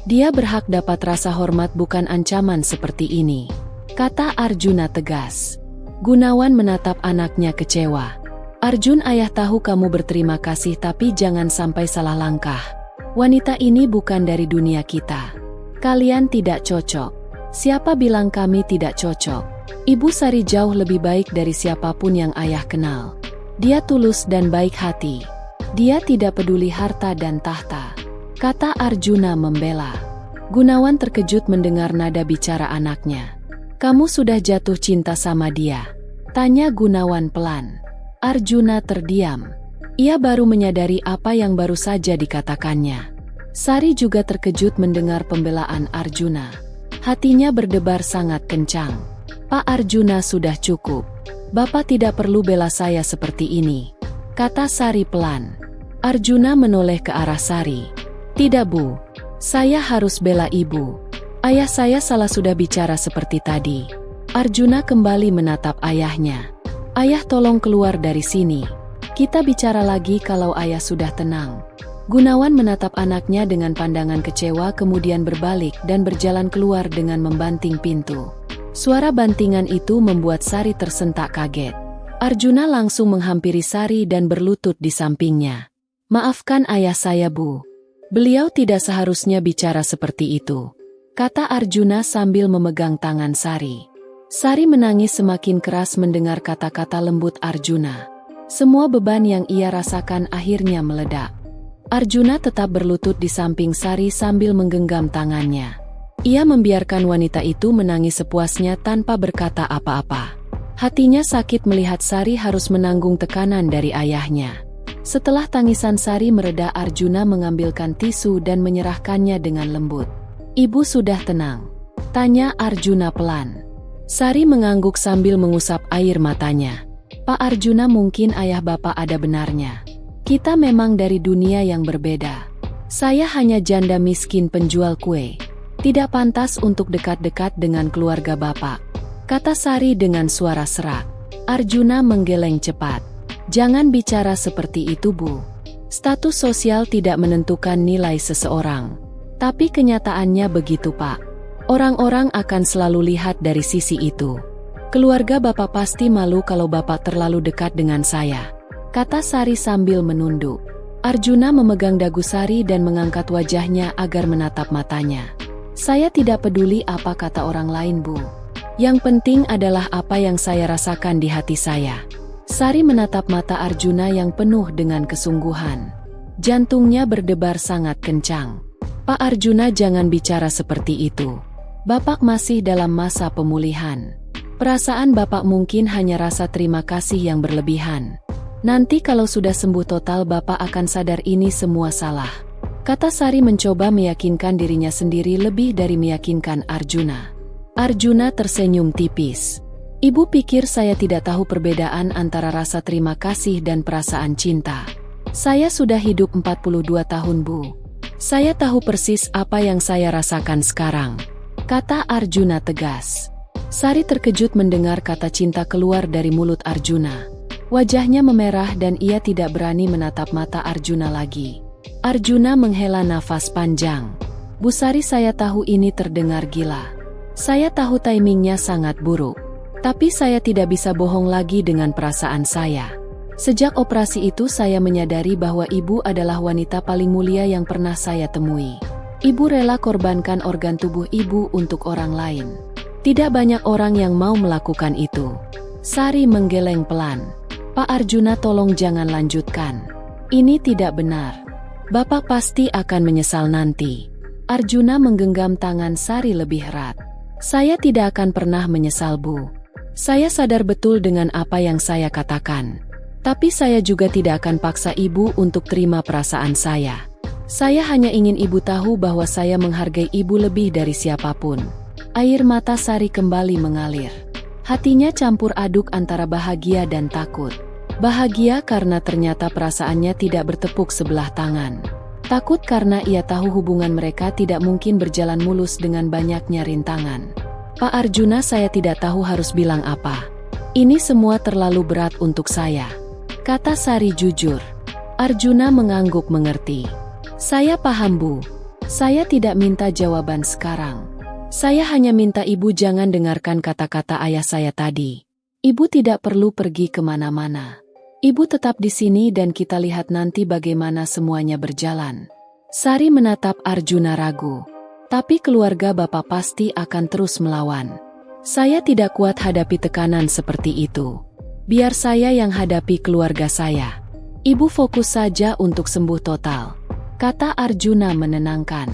Dia berhak dapat rasa hormat bukan ancaman seperti ini, kata Arjuna tegas. Gunawan menatap anaknya kecewa. Arjun, ayah tahu kamu berterima kasih tapi jangan sampai salah langkah. Wanita ini bukan dari dunia kita. Kalian tidak cocok. Siapa bilang kami tidak cocok? Ibu Sari jauh lebih baik dari siapapun yang ayah kenal. Dia tulus dan baik hati. Dia tidak peduli harta dan tahta, kata Arjuna membela. Gunawan terkejut mendengar nada bicara anaknya. Kamu sudah jatuh cinta sama dia? Tanya Gunawan pelan. Arjuna terdiam. Ia baru menyadari apa yang baru saja dikatakannya. Sari juga terkejut mendengar pembelaan Arjuna. Hatinya berdebar sangat kencang. Pak Arjuna, sudah cukup. Bapak tidak perlu bela saya seperti ini, kata Sari pelan. Arjuna menoleh ke arah Sari. Tidak, Bu. Saya harus bela ibu. Ayah saya salah sudah bicara seperti tadi. Arjuna kembali menatap ayahnya. Ayah, tolong keluar dari sini. Kita bicara lagi kalau ayah sudah tenang. Gunawan menatap anaknya dengan pandangan kecewa kemudian berbalik dan berjalan keluar dengan membanting pintu. Suara bantingan itu membuat Sari tersentak kaget. Arjuna langsung menghampiri Sari dan berlutut di sampingnya. Maafkan ayah saya, Bu. Beliau tidak seharusnya bicara seperti itu, kata Arjuna sambil memegang tangan Sari. Sari menangis semakin keras mendengar kata-kata lembut Arjuna. Semua beban yang ia rasakan akhirnya meledak. Arjuna tetap berlutut di samping Sari sambil menggenggam tangannya. Ia membiarkan wanita itu menangis sepuasnya tanpa berkata apa-apa. Hatinya sakit melihat Sari harus menanggung tekanan dari ayahnya. Setelah tangisan Sari mereda, Arjuna mengambilkan tisu dan menyerahkannya dengan lembut. Ibu sudah tenang? Tanya Arjuna pelan. Sari mengangguk sambil mengusap air matanya. Pak Arjuna, mungkin ayah bapak ada benarnya. Kita memang dari dunia yang berbeda. Saya hanya janda miskin penjual kue. Tidak pantas untuk dekat-dekat dengan keluarga bapak, kata Sari dengan suara serak. Arjuna menggeleng cepat. Jangan bicara seperti itu, Bu. Status sosial tidak menentukan nilai seseorang. Tapi kenyataannya begitu, Pak. Orang-orang akan selalu lihat dari sisi itu. Keluarga bapak pasti malu kalau bapak terlalu dekat dengan saya, kata Sari sambil menunduk. Arjuna memegang dagu Sari dan mengangkat wajahnya agar menatap matanya. Saya tidak peduli apa kata orang lain, Bu. Yang penting adalah apa yang saya rasakan di hati saya. Sari menatap mata Arjuna yang penuh dengan kesungguhan. Jantungnya berdebar sangat kencang. Pak Arjuna, jangan bicara seperti itu. Bapak masih dalam masa pemulihan. Perasaan Bapak mungkin hanya rasa terima kasih yang berlebihan. Nanti kalau sudah sembuh total Bapak akan sadar ini semua salah. Kata Sari mencoba meyakinkan dirinya sendiri lebih dari meyakinkan Arjuna. Arjuna tersenyum tipis. Ibu pikir saya tidak tahu perbedaan antara rasa terima kasih dan perasaan cinta. Saya sudah hidup 42 tahun, Bu. Saya tahu persis apa yang saya rasakan sekarang. Kata Arjuna tegas. Sari terkejut mendengar kata cinta keluar dari mulut Arjuna. Wajahnya memerah dan ia tidak berani menatap mata Arjuna lagi. Arjuna menghela nafas panjang. Bu Sari, saya tahu ini terdengar gila. Saya tahu timingnya sangat buruk. Tapi saya tidak bisa bohong lagi dengan perasaan saya. Sejak operasi itu saya menyadari bahwa ibu adalah wanita paling mulia yang pernah saya temui. Ibu rela korbankan organ tubuh ibu untuk orang lain. Tidak banyak orang yang mau melakukan itu. Sari menggeleng pelan. Pak Arjuna, tolong jangan lanjutkan. Ini tidak benar. Bapak pasti akan menyesal nanti. Arjuna menggenggam tangan Sari lebih erat. Saya tidak akan pernah menyesal, Bu. Saya sadar betul dengan apa yang saya katakan. Tapi saya juga tidak akan paksa ibu untuk terima perasaan saya. Saya hanya ingin ibu tahu bahwa saya menghargai ibu lebih dari siapapun. Air mata Sari kembali mengalir. Hatinya campur aduk antara bahagia dan takut. Bahagia karena ternyata perasaannya tidak bertepuk sebelah tangan. Takut karena ia tahu hubungan mereka tidak mungkin berjalan mulus dengan banyaknya rintangan. Pak Arjuna, saya tidak tahu harus bilang apa. Ini semua terlalu berat untuk saya. Kata Sari jujur. Arjuna mengangguk mengerti. Saya paham, Bu. Saya tidak minta jawaban sekarang. Saya hanya minta ibu jangan dengarkan kata-kata ayah saya tadi. Ibu tidak perlu pergi kemana-mana. Ibu tetap di sini dan kita lihat nanti bagaimana semuanya berjalan. Sari menatap Arjuna ragu. Tapi keluarga Bapak pasti akan terus melawan. Saya tidak kuat hadapi tekanan seperti itu. Biar saya yang hadapi keluarga saya. Ibu fokus saja untuk sembuh total. Kata Arjuna menenangkan.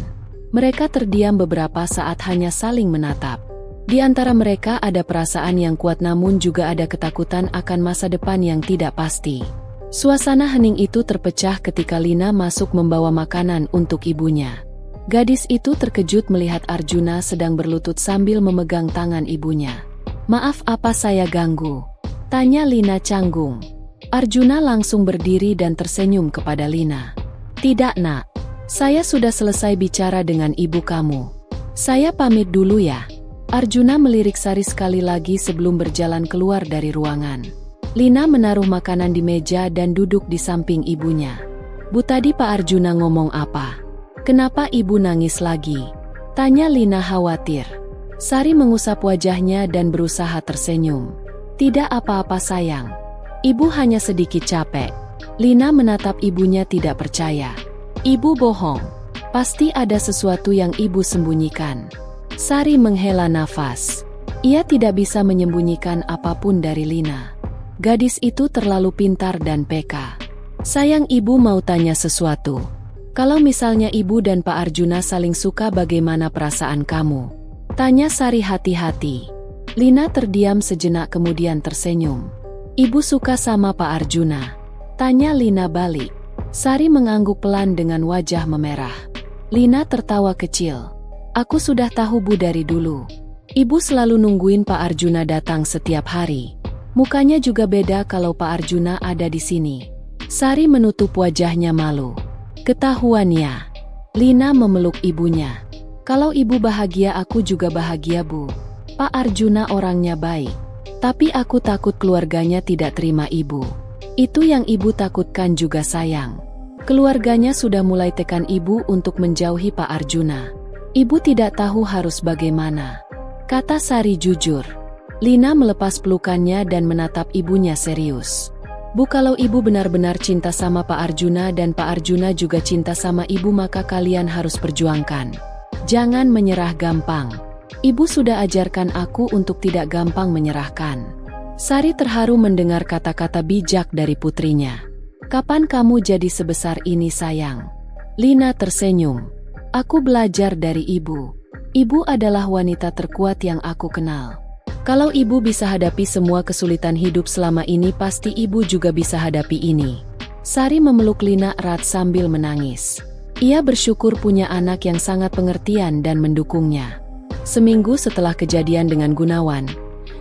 Mereka terdiam beberapa saat hanya saling menatap. Di antara mereka ada perasaan yang kuat namun juga ada ketakutan akan masa depan yang tidak pasti. Suasana hening itu terpecah ketika Lina masuk membawa makanan untuk ibunya. Gadis itu terkejut melihat Arjuna sedang berlutut sambil memegang tangan ibunya. Maaf, apa saya ganggu? Tanya Lina canggung. Arjuna langsung berdiri dan tersenyum kepada Lina. Tidak, Nak. Saya sudah selesai bicara dengan ibu kamu. Saya pamit dulu ya. Arjuna melirik Sari sekali lagi sebelum berjalan keluar dari ruangan. Lina menaruh makanan di meja dan duduk di samping ibunya. Bu, tadi Pak Arjuna ngomong apa? Kenapa ibu nangis lagi? Tanya Lina khawatir. Sari mengusap wajahnya dan berusaha tersenyum. Tidak apa-apa sayang. Ibu hanya sedikit capek. Lina menatap ibunya tidak percaya. Ibu bohong. Pasti ada sesuatu yang ibu sembunyikan. Sari menghela nafas. Ia tidak bisa menyembunyikan apapun dari Lina. Gadis itu terlalu pintar dan peka. Sayang, ibu mau tanya sesuatu. Kalau misalnya ibu dan Pak Arjuna saling suka, bagaimana perasaan kamu? Tanya Sari hati-hati. Lina terdiam sejenak kemudian tersenyum. Ibu suka sama Pak Arjuna? Tanya Lina balik. Sari mengangguk pelan dengan wajah memerah. Lina tertawa kecil. Aku sudah tahu, Bu, dari dulu. Ibu selalu nungguin Pak Arjuna datang setiap hari. Mukanya juga beda kalau Pak Arjuna ada di sini. Sari menutup wajahnya malu. Ketahuan ya. Lina memeluk ibunya. Kalau ibu bahagia, aku juga bahagia, Bu. Pak Arjuna orangnya baik. Tapi aku takut keluarganya tidak terima ibu. Itu yang ibu takutkan juga sayang. Keluarganya sudah mulai tekan ibu untuk menjauhi Pak Arjuna. Ibu tidak tahu harus bagaimana. Kata Sari jujur. Lina melepas pelukannya dan menatap ibunya serius. Bu, kalau ibu benar-benar cinta sama Pak Arjuna dan Pak Arjuna juga cinta sama ibu, maka kalian harus perjuangkan. Jangan menyerah gampang. Ibu sudah ajarkan aku untuk tidak gampang menyerahkan. Sari terharu mendengar kata-kata bijak dari putrinya. Kapan kamu jadi sebesar ini, sayang? Lina tersenyum. Aku belajar dari ibu. Ibu adalah wanita terkuat yang aku kenal. Kalau ibu bisa hadapi semua kesulitan hidup selama ini, pasti ibu juga bisa hadapi ini. Sari memeluk Lina erat sambil menangis. Ia bersyukur punya anak yang sangat pengertian dan mendukungnya. Seminggu setelah kejadian dengan Gunawan,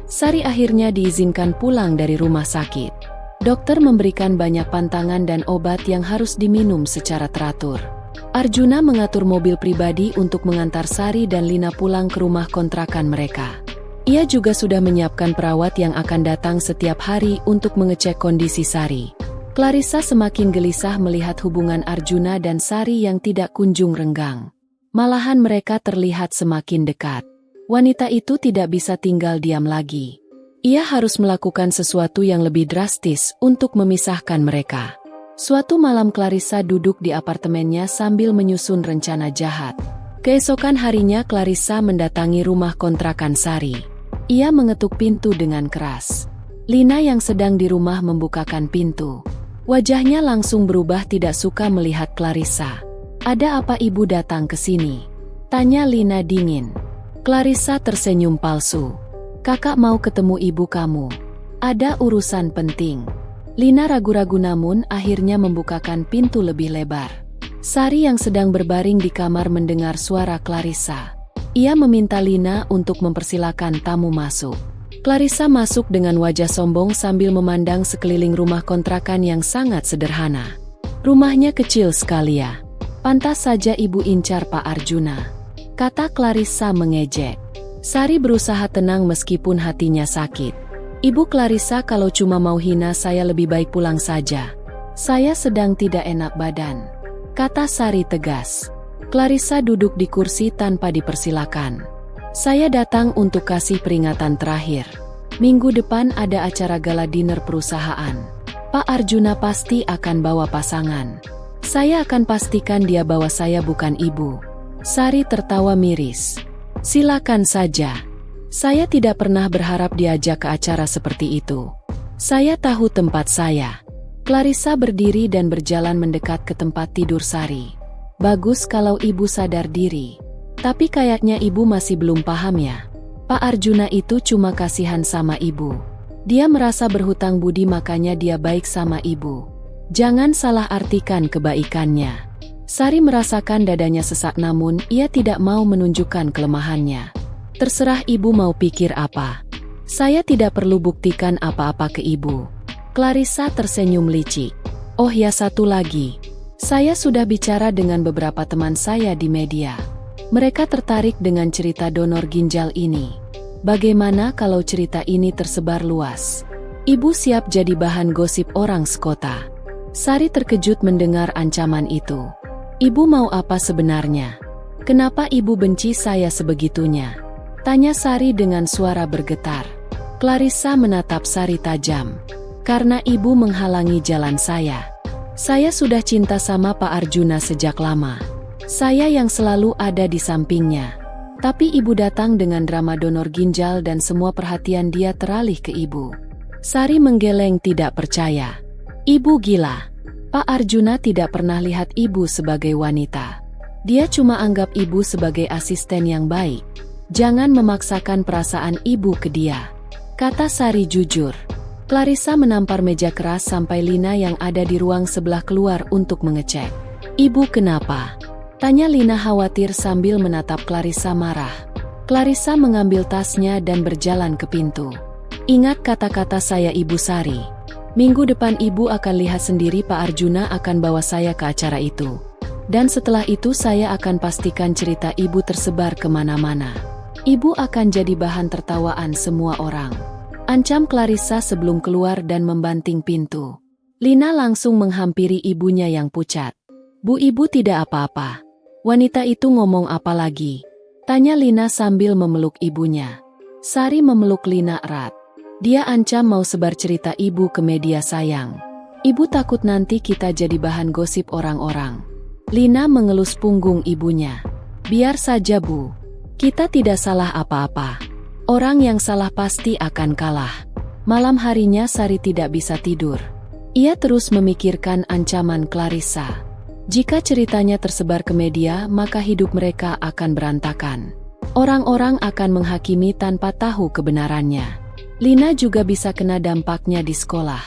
Sari akhirnya diizinkan pulang dari rumah sakit. Dokter memberikan banyak pantangan dan obat yang harus diminum secara teratur. Arjuna mengatur mobil pribadi untuk mengantar Sari dan Lina pulang ke rumah kontrakan mereka. Ia juga sudah menyiapkan perawat yang akan datang setiap hari untuk mengecek kondisi Sari. Clarissa semakin gelisah melihat hubungan Arjuna dan Sari yang tidak kunjung renggang. Malahan mereka terlihat semakin dekat. Wanita itu tidak bisa tinggal diam lagi. Ia harus melakukan sesuatu yang lebih drastis untuk memisahkan mereka. Suatu malam Clarissa duduk di apartemennya sambil menyusun rencana jahat. Keesokan harinya Clarissa mendatangi rumah kontrakan Sari. Ia mengetuk pintu dengan keras. Lina yang sedang di rumah membukakan pintu. Wajahnya langsung berubah, tidak suka melihat Clarissa. "Ada apa ibu datang ke sini?" tanya Lina dingin. Clarissa tersenyum palsu. "Kakak mau ketemu ibu kamu. Ada urusan penting." Lina ragu-ragu namun akhirnya membukakan pintu lebih lebar. Sari yang sedang berbaring di kamar mendengar suara Clarissa. Ia meminta Lina untuk mempersilakan tamu masuk. Clarissa masuk dengan wajah sombong sambil memandang sekeliling rumah kontrakan yang sangat sederhana. Rumahnya kecil sekali ya. Pantas saja ibu incar Pak Arjuna, kata Clarissa mengejek. Sari berusaha tenang meskipun hatinya sakit. "Ibu Clarissa, kalau cuma mau hina saya lebih baik pulang saja. Saya sedang tidak enak badan," kata Sari tegas. Clarissa duduk di kursi tanpa dipersilakan. "Saya datang untuk kasih peringatan terakhir. Minggu depan ada acara gala dinner perusahaan. Pak Arjuna pasti akan bawa pasangan. Saya akan pastikan dia bawa saya, bukan ibu." Sari tertawa miris. "Silakan saja. Saya tidak pernah berharap diajak ke acara seperti itu. Saya tahu tempat saya." Clarissa berdiri dan berjalan mendekat ke tempat tidur Sari. "Bagus kalau ibu sadar diri. Tapi kayaknya ibu masih belum paham ya. Pak Arjuna itu cuma kasihan sama ibu. Dia merasa berhutang budi, makanya dia baik sama ibu. Jangan salah artikan kebaikannya." Sari merasakan dadanya sesak namun ia tidak mau menunjukkan kelemahannya. "Terserah ibu mau pikir apa. Saya tidak perlu buktikan apa-apa ke ibu." Clarissa tersenyum licik. "Oh ya, satu lagi. Saya sudah bicara dengan beberapa teman saya di media. Mereka tertarik dengan cerita donor ginjal ini. Bagaimana kalau cerita ini tersebar luas? Ibu siap jadi bahan gosip orang sekota." Sari terkejut mendengar ancaman itu. "Ibu mau apa sebenarnya? Kenapa ibu benci saya sebegitunya?" tanya Sari dengan suara bergetar. Clarissa menatap Sari tajam. "Karena ibu menghalangi jalan saya. Saya sudah cinta sama Pak Arjuna sejak lama. Saya yang selalu ada di sampingnya. Tapi ibu datang dengan drama donor ginjal dan semua perhatian dia teralih ke ibu." Sari menggeleng tidak percaya. "Ibu gila. Pak Arjuna tidak pernah lihat ibu sebagai wanita. Dia cuma anggap ibu sebagai asisten yang baik. Jangan memaksakan perasaan ibu ke dia," kata Sari jujur. Clarissa menampar meja keras sampai Lina yang ada di ruang sebelah keluar untuk mengecek. "Ibu kenapa?" tanya Lina khawatir sambil menatap Clarissa marah. Clarissa mengambil tasnya dan berjalan ke pintu. "Ingat kata-kata saya, Ibu Sari. Minggu depan ibu akan lihat sendiri Pak Arjuna akan bawa saya ke acara itu. Dan setelah itu saya akan pastikan cerita ibu tersebar kemana-mana. Ibu akan jadi bahan tertawaan semua orang," ancam Clarissa sebelum keluar dan membanting pintu. Lina langsung menghampiri ibunya yang pucat. "Bu, ibu tidak apa-apa. Wanita itu ngomong apa lagi?" tanya Lina sambil memeluk ibunya. Sari memeluk Lina erat. Dia ancam mau sebar cerita ibu ke media sayang. Ibu takut nanti kita jadi bahan gosip orang-orang. Lina mengelus punggung ibunya. Biar saja Bu. Kita tidak salah apa-apa. Orang yang salah pasti akan kalah. Malam harinya Sari tidak bisa tidur. Ia terus memikirkan ancaman Clarissa. Jika ceritanya tersebar ke media, maka hidup mereka akan berantakan. Orang-orang akan menghakimi tanpa tahu kebenarannya. Lina juga bisa kena dampaknya di sekolah.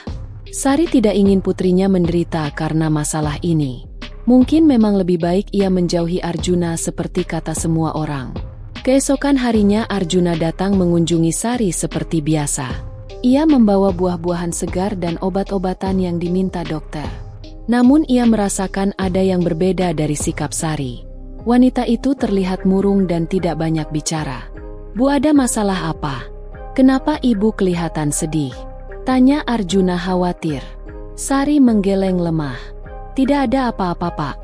Sari tidak ingin putrinya menderita karena masalah ini. Mungkin memang lebih baik ia menjauhi Arjuna seperti kata semua orang. Keesokan harinya Arjuna datang mengunjungi Sari seperti biasa. Ia membawa buah-buahan segar dan obat-obatan yang diminta dokter. Namun ia merasakan ada yang berbeda dari sikap Sari. Wanita itu terlihat murung dan tidak banyak bicara. Bu, ada masalah apa? Kenapa ibu kelihatan sedih? Tanya Arjuna khawatir. Sari menggeleng lemah. Tidak ada apa-apa Pak.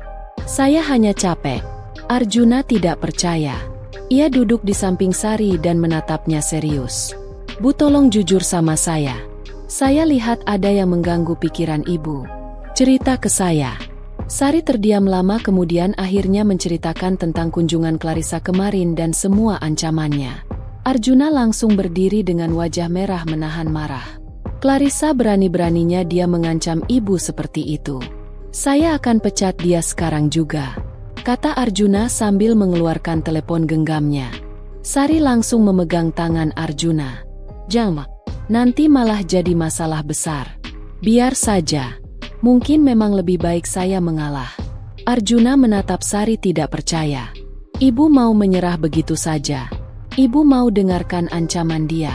Saya hanya capek. Arjuna tidak percaya. Ia duduk di samping Sari dan menatapnya serius. Bu, tolong jujur sama saya. Saya lihat ada yang mengganggu pikiran ibu. Cerita ke saya. Sari terdiam lama kemudian akhirnya menceritakan tentang kunjungan Clarissa kemarin dan semua ancamannya. Arjuna langsung berdiri dengan wajah merah menahan marah. Clarissa berani-beraninya dia mengancam ibu seperti itu. Saya akan pecat dia sekarang juga, kata Arjuna sambil mengeluarkan telepon genggamnya. Sari langsung memegang tangan Arjuna. Jangan, nanti malah jadi masalah besar. Biar saja. Mungkin memang lebih baik saya mengalah. Arjuna menatap Sari tidak percaya. Ibu mau menyerah begitu saja. Ibu mau dengarkan ancaman dia.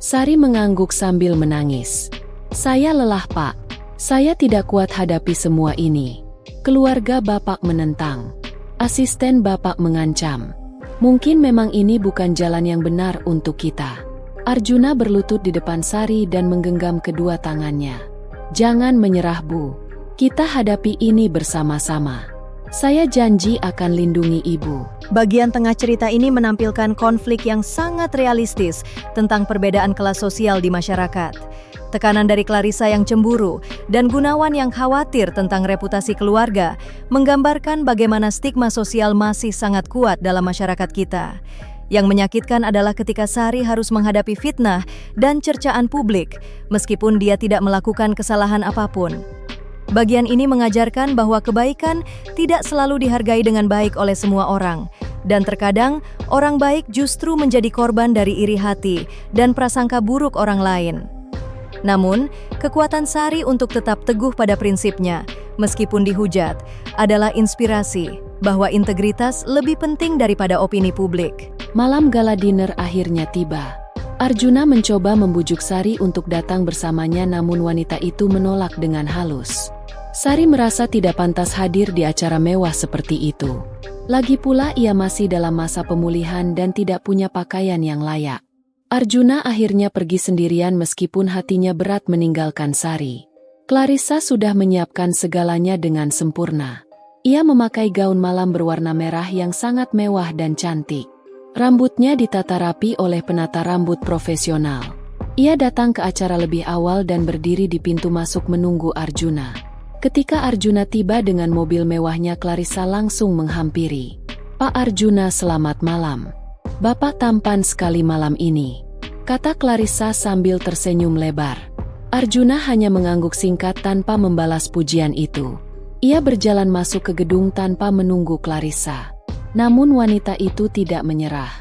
Sari mengangguk sambil menangis. Saya lelah Pak. Saya tidak kuat hadapi semua ini. Keluarga Bapak menentang. Asisten Bapak mengancam. Mungkin memang ini bukan jalan yang benar untuk kita. Arjuna berlutut di depan Sari dan menggenggam kedua tangannya. Jangan menyerah Bu. Kita hadapi ini bersama-sama. Saya janji akan lindungi ibu. Bagian tengah cerita ini menampilkan konflik yang sangat realistis tentang perbedaan kelas sosial di masyarakat. Tekanan dari Clarissa yang cemburu dan Gunawan yang khawatir tentang reputasi keluarga menggambarkan bagaimana stigma sosial masih sangat kuat dalam masyarakat kita. Yang menyakitkan adalah ketika Sari harus menghadapi fitnah dan cercaan publik, meskipun dia tidak melakukan kesalahan apapun. Bagian ini mengajarkan bahwa kebaikan tidak selalu dihargai dengan baik oleh semua orang, dan terkadang orang baik justru menjadi korban dari iri hati dan prasangka buruk orang lain. Namun, kekuatan Sari untuk tetap teguh pada prinsipnya, meskipun dihujat, adalah inspirasi bahwa integritas lebih penting daripada opini publik. Malam gala dinner akhirnya tiba. Arjuna mencoba membujuk Sari untuk datang bersamanya namun wanita itu menolak dengan halus. Sari merasa tidak pantas hadir di acara mewah seperti itu. Lagi pula ia masih dalam masa pemulihan dan tidak punya pakaian yang layak. Arjuna akhirnya pergi sendirian meskipun hatinya berat meninggalkan Sari. Clarissa sudah menyiapkan segalanya dengan sempurna. Ia memakai gaun malam berwarna merah yang sangat mewah dan cantik. Rambutnya ditata rapi oleh penata rambut profesional. Ia datang ke acara lebih awal dan berdiri di pintu masuk menunggu Arjuna. Ketika Arjuna tiba dengan mobil mewahnya, Clarissa langsung menghampiri. Pak Arjuna, selamat malam. Bapak tampan sekali malam ini, kata Clarissa sambil tersenyum lebar. Arjuna hanya mengangguk singkat tanpa membalas pujian itu. Ia berjalan masuk ke gedung tanpa menunggu Clarissa. Namun wanita itu tidak menyerah.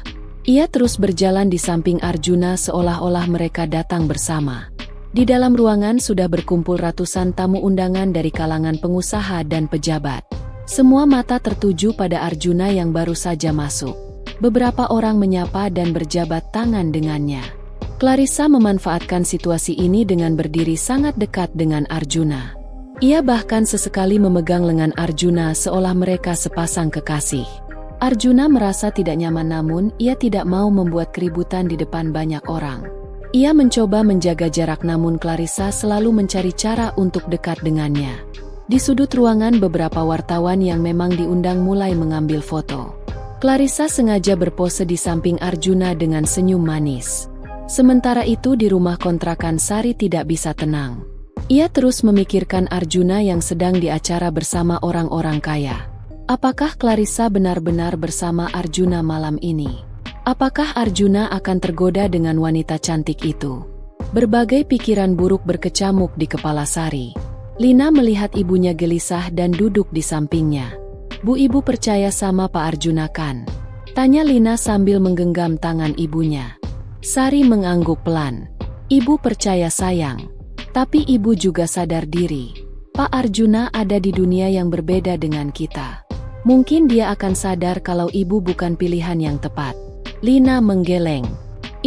Ia terus berjalan di samping Arjuna seolah-olah mereka datang bersama. Di dalam ruangan sudah berkumpul ratusan tamu undangan dari kalangan pengusaha dan pejabat. Semua mata tertuju pada Arjuna yang baru saja masuk. Beberapa orang menyapa dan berjabat tangan dengannya. Clarissa memanfaatkan situasi ini dengan berdiri sangat dekat dengan Arjuna. Ia bahkan sesekali memegang lengan Arjuna seolah mereka sepasang kekasih. Arjuna merasa tidak nyaman namun ia tidak mau membuat keributan di depan banyak orang. Ia mencoba menjaga jarak namun Clarissa selalu mencari cara untuk dekat dengannya. Di sudut ruangan beberapa wartawan yang memang diundang mulai mengambil foto. Clarissa sengaja berpose di samping Arjuna dengan senyum manis. Sementara itu di rumah kontrakan Sari tidak bisa tenang. Ia terus memikirkan Arjuna yang sedang di acara bersama orang-orang kaya. Apakah Clarissa benar-benar bersama Arjuna malam ini? Apakah Arjuna akan tergoda dengan wanita cantik itu? Berbagai pikiran buruk berkecamuk di kepala Sari. Lina melihat ibunya gelisah dan duduk di sampingnya. "Bu, ibu percaya sama Pak Arjuna kan?" tanya Lina sambil menggenggam tangan ibunya. Sari mengangguk pelan. "Ibu percaya sayang. Tapi ibu juga sadar diri. Pak Arjuna ada di dunia yang berbeda dengan kita. Mungkin dia akan sadar kalau ibu bukan pilihan yang tepat." Lina menggeleng.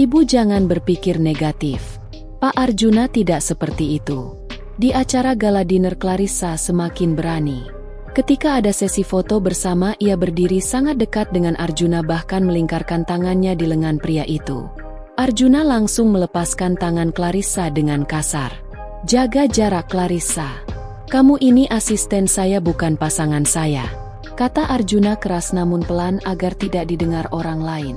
"Ibu jangan berpikir negatif. Pak Arjuna tidak seperti itu." Di acara gala dinner Clarissa semakin berani. Ketika ada sesi foto bersama, ia berdiri sangat dekat dengan Arjuna bahkan melingkarkan tangannya di lengan pria itu. Arjuna langsung melepaskan tangan Clarissa dengan kasar. "Jaga jarak, Clarissa. Kamu ini asisten saya, bukan pasangan saya," kata Arjuna keras namun pelan agar tidak didengar orang lain.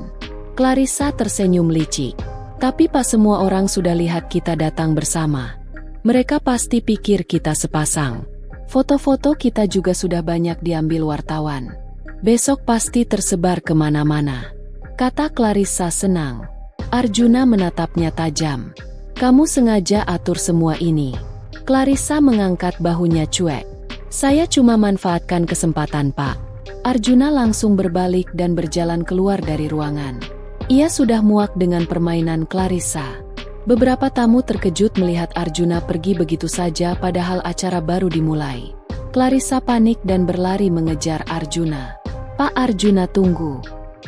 Clarissa tersenyum licik. "Tapi pas semua orang sudah lihat kita datang bersama. Mereka pasti pikir kita sepasang. Foto-foto kita juga sudah banyak diambil wartawan. Besok pasti tersebar kemana-mana," kata Clarissa senang. Arjuna menatapnya tajam. "Kamu sengaja atur semua ini?" Clarissa mengangkat bahunya cuek. "Saya cuma manfaatkan kesempatan, Pak." Arjuna langsung berbalik dan berjalan keluar dari ruangan. Ia sudah muak dengan permainan Clarissa. Beberapa tamu terkejut melihat Arjuna pergi begitu saja padahal acara baru dimulai. Clarissa panik dan berlari mengejar Arjuna. "Pak Arjuna, tunggu.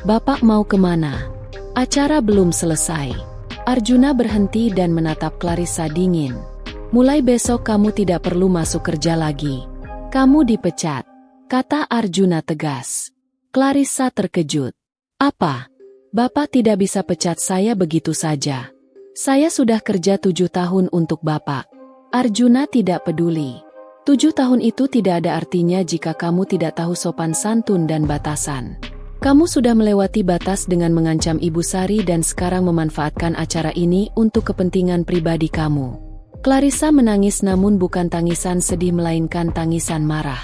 Bapak mau kemana? Acara belum selesai." Arjuna berhenti dan menatap Clarissa dingin. "Mulai besok kamu tidak perlu masuk kerja lagi. Kamu dipecat," kata Arjuna tegas. Clarissa terkejut. "Apa? Bapak tidak bisa pecat saya begitu saja. Saya sudah kerja 7 tahun untuk Bapak." Arjuna tidak peduli. 7 tahun itu tidak ada artinya jika kamu tidak tahu sopan santun dan batasan. Kamu sudah melewati batas dengan mengancam Ibu Sari dan sekarang memanfaatkan acara ini untuk kepentingan pribadi kamu. Clarissa menangis namun bukan tangisan sedih melainkan tangisan marah.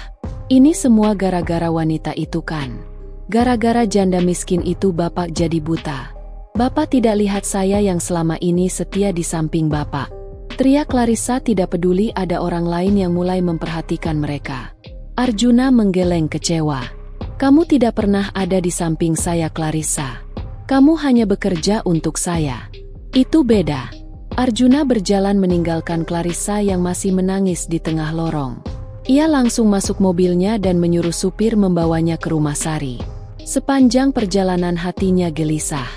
"Ini semua gara-gara wanita itu kan? Gara-gara janda miskin itu Bapak jadi buta. Bapak tidak lihat saya yang selama ini setia di samping Bapak," teriak Clarissa tidak peduli ada orang lain yang mulai memperhatikan mereka. Arjuna menggeleng kecewa. "Kamu tidak pernah ada di samping saya, Clarissa. Kamu hanya bekerja untuk saya. Itu beda." Arjuna berjalan meninggalkan Clarissa yang masih menangis di tengah lorong. Ia langsung masuk mobilnya dan menyuruh supir membawanya ke rumah Sari. Sepanjang perjalanan hatinya gelisah.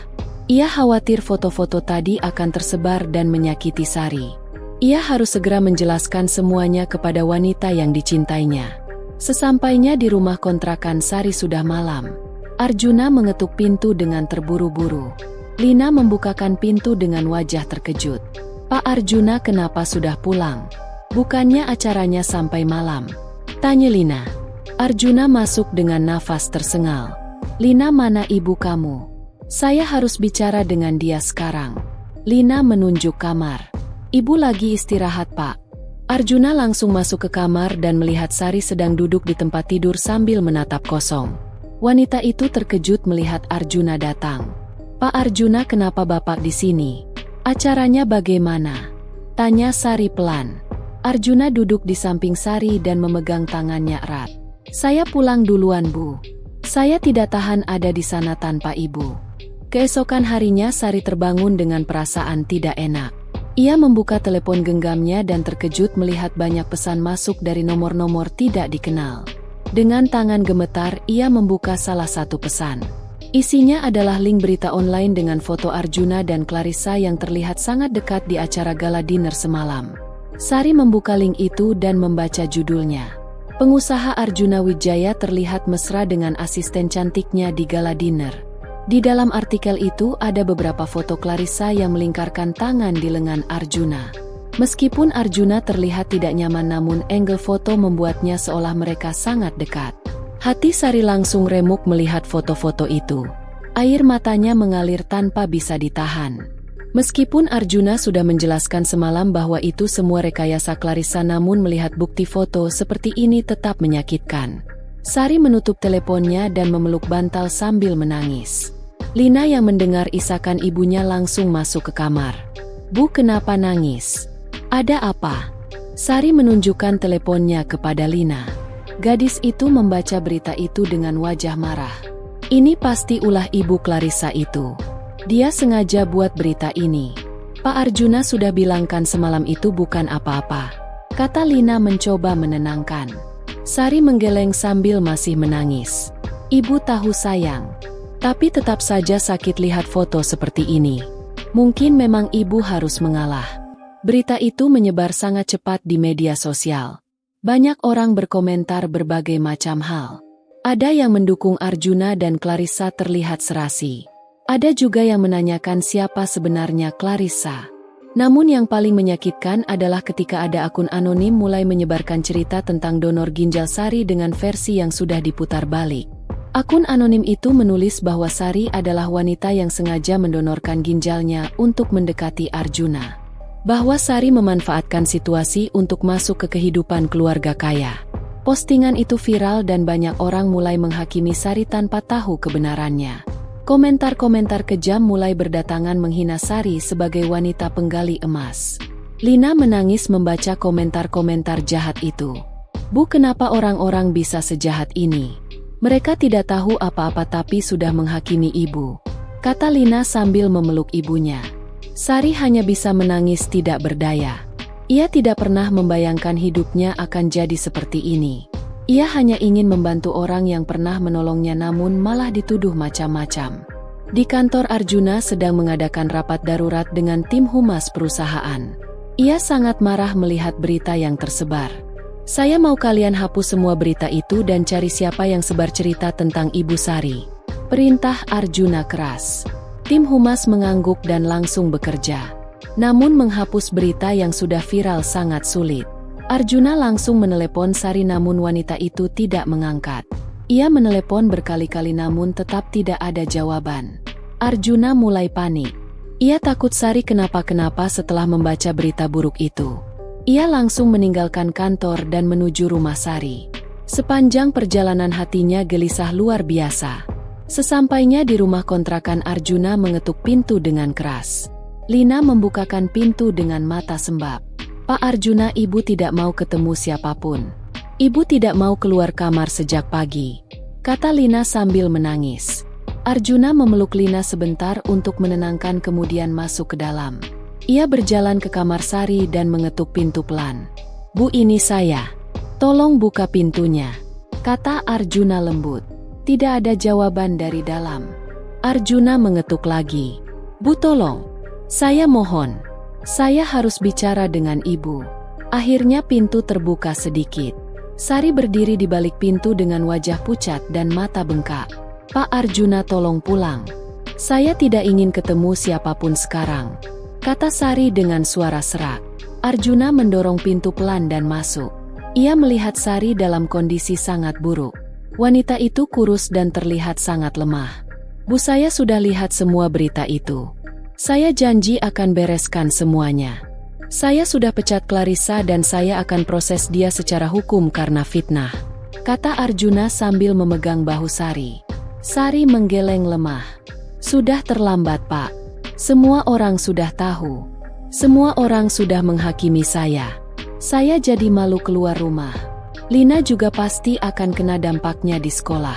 Ia khawatir foto-foto tadi akan tersebar dan menyakiti Sari. Ia harus segera menjelaskan semuanya kepada wanita yang dicintainya. Sesampainya di rumah kontrakan Sari sudah malam. Arjuna mengetuk pintu dengan terburu-buru. Lina membukakan pintu dengan wajah terkejut. "Pak Arjuna, kenapa sudah pulang? Bukannya acaranya sampai malam?" tanya Lina. Arjuna masuk dengan nafas tersengal. "Lina, mana ibu kamu? Saya harus bicara dengan dia sekarang." Lina menunjuk kamar. "Ibu lagi istirahat, Pak." Arjuna langsung masuk ke kamar dan melihat Sari sedang duduk di tempat tidur sambil menatap kosong. Wanita itu terkejut melihat Arjuna datang. "Pak Arjuna, kenapa Bapak di sini? Acaranya bagaimana?" tanya Sari pelan. Arjuna duduk di samping Sari dan memegang tangannya erat. "Saya pulang duluan, Bu. Saya tidak tahan ada di sana tanpa Ibu." Keesokan harinya Sari terbangun dengan perasaan tidak enak. Ia membuka telepon genggamnya dan terkejut melihat banyak pesan masuk dari nomor-nomor tidak dikenal. Dengan tangan gemetar, ia membuka salah satu pesan. Isinya adalah link berita online dengan foto Arjuna dan Clarissa yang terlihat sangat dekat di acara gala dinner semalam. Sari membuka link itu dan membaca judulnya. Pengusaha Arjuna Wijaya terlihat mesra dengan asisten cantiknya di gala dinner. Di dalam artikel itu ada beberapa foto Clarissa yang melingkarkan tangan di lengan Arjuna. Meskipun Arjuna terlihat tidak nyaman namun angle foto membuatnya seolah mereka sangat dekat. Hati Sari langsung remuk melihat foto-foto itu. Air matanya mengalir tanpa bisa ditahan. Meskipun Arjuna sudah menjelaskan semalam bahwa itu semua rekayasa Clarissa, namun melihat bukti foto seperti ini tetap menyakitkan. Sari menutup teleponnya dan memeluk bantal sambil menangis. Lina yang mendengar isakan ibunya langsung masuk ke kamar. "Bu, kenapa nangis? Ada apa?" Sari menunjukkan teleponnya kepada Lina. Gadis itu membaca berita itu dengan wajah marah. Ini pasti ulah ibu Clarissa itu. Dia sengaja buat berita ini. "Pak Arjuna sudah bilangkan semalam itu bukan apa-apa," kata Lina mencoba menenangkan. Sari menggeleng sambil masih menangis. "Ibu tahu sayang, tapi tetap saja sakit lihat foto seperti ini. Mungkin memang ibu harus mengalah." Berita itu menyebar sangat cepat di media sosial. Banyak orang berkomentar berbagai macam hal. Ada yang mendukung Arjuna dan Clarissa terlihat serasi. Ada juga yang menanyakan siapa sebenarnya Clarissa. Namun yang paling menyakitkan adalah ketika ada akun anonim mulai menyebarkan cerita tentang donor ginjal Sari dengan versi yang sudah diputar balik. Akun anonim itu menulis bahwa Sari adalah wanita yang sengaja mendonorkan ginjalnya untuk mendekati Arjuna. Bahwa Sari memanfaatkan situasi untuk masuk ke kehidupan keluarga kaya. Postingan itu viral dan banyak orang mulai menghakimi Sari tanpa tahu kebenarannya. Komentar-komentar kejam mulai berdatangan menghina Sari sebagai wanita penggali emas. Lina menangis membaca komentar-komentar jahat itu. "Bu, kenapa orang-orang bisa sejahat ini? Mereka tidak tahu apa-apa tapi sudah menghakimi ibu," kata Lina sambil memeluk ibunya. Sari hanya bisa menangis tidak berdaya. Ia tidak pernah membayangkan hidupnya akan jadi seperti ini. Ia hanya ingin membantu orang yang pernah menolongnya namun malah dituduh macam-macam. Di kantor Arjuna sedang mengadakan rapat darurat dengan tim humas perusahaan. Ia sangat marah melihat berita yang tersebar. "Saya mau kalian hapus semua berita itu dan cari siapa yang sebar cerita tentang Ibu Sari," perintah Arjuna keras. Tim humas mengangguk dan langsung bekerja. Namun menghapus berita yang sudah viral sangat sulit. Arjuna langsung menelepon Sari namun wanita itu tidak mengangkat. Ia menelepon berkali-kali namun tetap tidak ada jawaban. Arjuna mulai panik. Ia takut Sari kenapa-kenapa setelah membaca berita buruk itu. Ia langsung meninggalkan kantor dan menuju rumah Sari. Sepanjang perjalanan hatinya gelisah luar biasa. Sesampainya di rumah kontrakan, Arjuna mengetuk pintu dengan keras. Lina membukakan pintu dengan mata sembab. "Pak Arjuna, ibu tidak mau ketemu siapapun. Ibu tidak mau keluar kamar sejak pagi," kata Lina sambil menangis. Arjuna memeluk Lina sebentar untuk menenangkan kemudian masuk ke dalam. Ia berjalan ke kamar Sari dan mengetuk pintu pelan. "Bu, ini saya. Tolong buka pintunya," kata Arjuna lembut. Tidak ada jawaban dari dalam. Arjuna mengetuk lagi. "Bu, tolong. Saya mohon. Saya harus bicara dengan ibu." Akhirnya pintu terbuka sedikit. Sari berdiri di balik pintu dengan wajah pucat dan mata bengkak. "Pak Arjuna, tolong pulang. Saya tidak ingin ketemu siapapun sekarang," kata Sari dengan suara serak. Arjuna mendorong pintu pelan dan masuk. Ia melihat Sari dalam kondisi sangat buruk. Wanita itu kurus dan terlihat sangat lemah. "Bu, saya sudah lihat semua berita itu. Saya janji akan bereskan semuanya. Saya sudah pecat Clarissa dan saya akan proses dia secara hukum karena fitnah," kata Arjuna sambil memegang bahu Sari. Sari menggeleng lemah. "Sudah terlambat, Pak. Semua orang sudah tahu. Semua orang sudah menghakimi saya. Saya jadi malu keluar rumah. Lina juga pasti akan kena dampaknya di sekolah.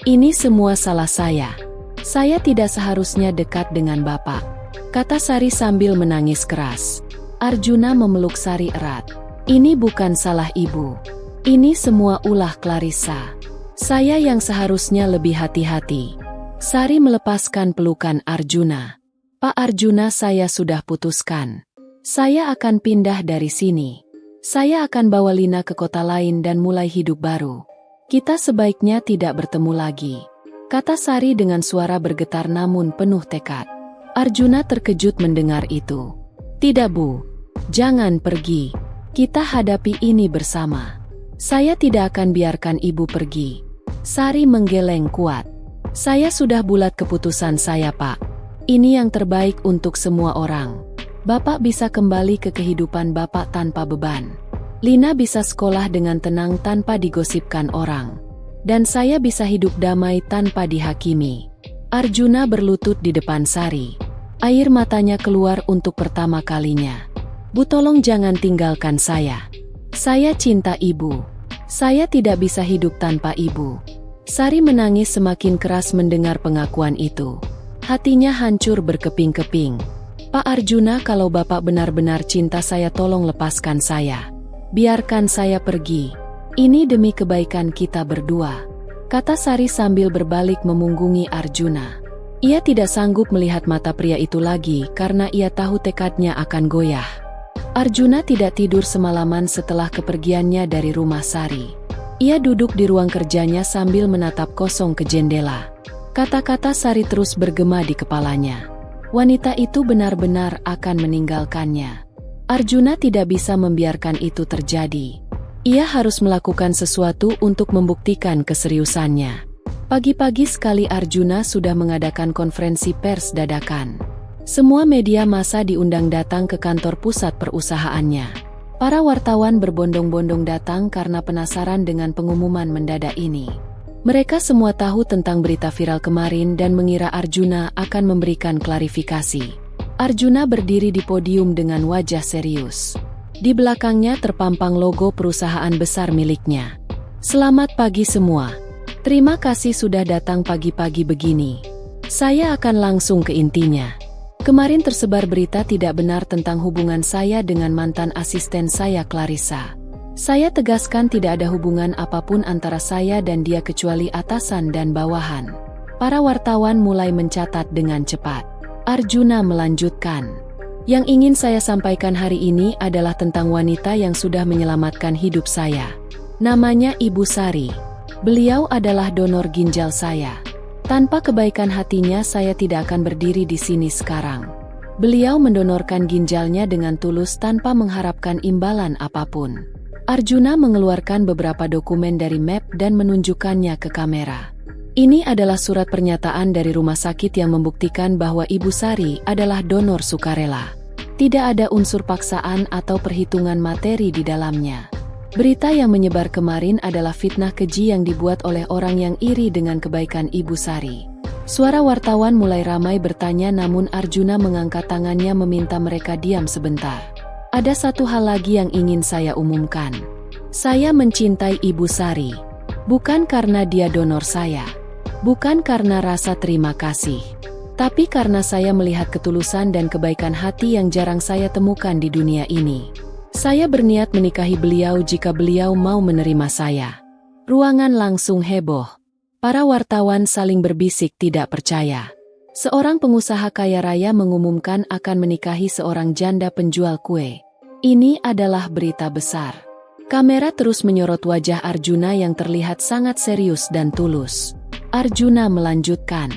Ini semua salah saya. Saya tidak seharusnya dekat dengan Bapak," kata Sari sambil menangis keras. Arjuna memeluk Sari erat. "Ini bukan salah ibu. Ini semua ulah Clarissa. Saya yang seharusnya lebih hati-hati." Sari melepaskan pelukan Arjuna. "Pak Arjuna, saya sudah putuskan. Saya akan pindah dari sini. Saya akan bawa Lina ke kota lain dan mulai hidup baru. Kita sebaiknya tidak bertemu lagi," kata Sari dengan suara bergetar namun penuh tekad. Arjuna terkejut mendengar itu. "Tidak, Bu. Jangan pergi. Kita hadapi ini bersama. Saya tidak akan biarkan ibu pergi." Sari menggeleng kuat. "Saya sudah bulat keputusan saya, Pak. Ini yang terbaik untuk semua orang. Bapak bisa kembali ke kehidupan Bapak tanpa beban. Lina bisa sekolah dengan tenang tanpa digosipkan orang. Dan saya bisa hidup damai tanpa dihakimi. Arjuna berlutut di depan Sari. Air matanya keluar untuk pertama kalinya. Bu, tolong jangan tinggalkan saya. Saya cinta ibu. Saya tidak bisa hidup tanpa ibu. Sari menangis semakin keras mendengar pengakuan itu. Hatinya hancur berkeping-keping. Pak Arjuna, kalau Bapak benar-benar cinta saya, tolong lepaskan saya. Biarkan saya pergi. Ini demi kebaikan kita berdua, kata Sari sambil berbalik memunggungi Arjuna. Ia tidak sanggup melihat mata pria itu lagi karena ia tahu tekadnya akan goyah. Arjuna tidak tidur semalaman setelah kepergiannya dari rumah Sari. Ia duduk di ruang kerjanya sambil menatap kosong ke jendela. Kata-kata Sari terus bergema di kepalanya. Wanita itu benar-benar akan meninggalkannya. Arjuna tidak bisa membiarkan itu terjadi. Ia harus melakukan sesuatu untuk membuktikan keseriusannya. Pagi-pagi sekali Arjuna sudah mengadakan konferensi pers dadakan. Semua media massa diundang datang ke kantor pusat perusahaannya. Para wartawan berbondong-bondong datang karena penasaran dengan pengumuman mendadak ini. Mereka semua tahu tentang berita viral kemarin dan mengira Arjuna akan memberikan klarifikasi. Arjuna berdiri di podium dengan wajah serius. Di belakangnya terpampang logo perusahaan besar miliknya. Selamat pagi semua. Terima kasih sudah datang pagi-pagi begini. Saya akan langsung ke intinya. Kemarin tersebar berita tidak benar tentang hubungan saya dengan mantan asisten saya, Clarissa. Saya tegaskan tidak ada hubungan apapun antara saya dan dia kecuali atasan dan bawahan. Para wartawan mulai mencatat dengan cepat. Arjuna melanjutkan. Yang ingin saya sampaikan hari ini adalah tentang wanita yang sudah menyelamatkan hidup saya. Namanya Ibu Sari. Beliau adalah donor ginjal saya. Tanpa kebaikan hatinya saya tidak akan berdiri di sini sekarang. Beliau mendonorkan ginjalnya dengan tulus tanpa mengharapkan imbalan apapun. Arjuna mengeluarkan beberapa dokumen dari map dan menunjukkannya ke kamera. Ini adalah surat pernyataan dari rumah sakit yang membuktikan bahwa Ibu Sari adalah donor sukarela. Tidak ada unsur paksaan atau perhitungan materi di dalamnya. Berita yang menyebar kemarin adalah fitnah keji yang dibuat oleh orang yang iri dengan kebaikan Ibu Sari. Suara wartawan mulai ramai bertanya, namun Arjuna mengangkat tangannya meminta mereka diam sebentar. Ada satu hal lagi yang ingin saya umumkan. Saya mencintai Ibu Sari. Bukan karena dia donor saya. Bukan karena rasa terima kasih. Tapi karena saya melihat ketulusan dan kebaikan hati yang jarang saya temukan di dunia ini. Saya berniat menikahi beliau jika beliau mau menerima saya. Ruangan langsung heboh. Para wartawan saling berbisik tidak percaya. Seorang pengusaha kaya raya mengumumkan akan menikahi seorang janda penjual kue. Ini adalah berita besar. Kamera terus menyorot wajah Arjuna yang terlihat sangat serius dan tulus. Arjuna melanjutkan.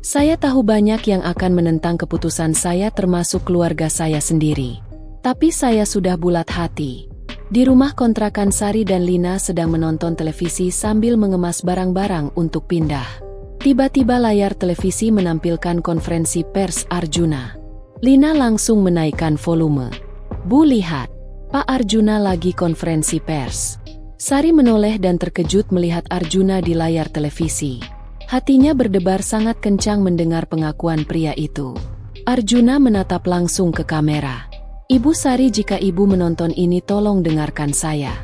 Saya tahu banyak yang akan menentang keputusan saya, termasuk keluarga saya sendiri. Tapi saya sudah bulat hati. Di rumah kontrakan Sari dan Lina sedang menonton televisi sambil mengemas barang-barang untuk pindah. Tiba-tiba layar televisi menampilkan konferensi pers Arjuna. Lina langsung menaikkan volume. Bu, lihat. Pak Arjuna lagi konferensi pers. Sari menoleh dan terkejut melihat Arjuna di layar televisi. Hatinya berdebar sangat kencang mendengar pengakuan pria itu. Arjuna menatap langsung ke kamera. Ibu Sari, jika ibu menonton ini tolong dengarkan saya.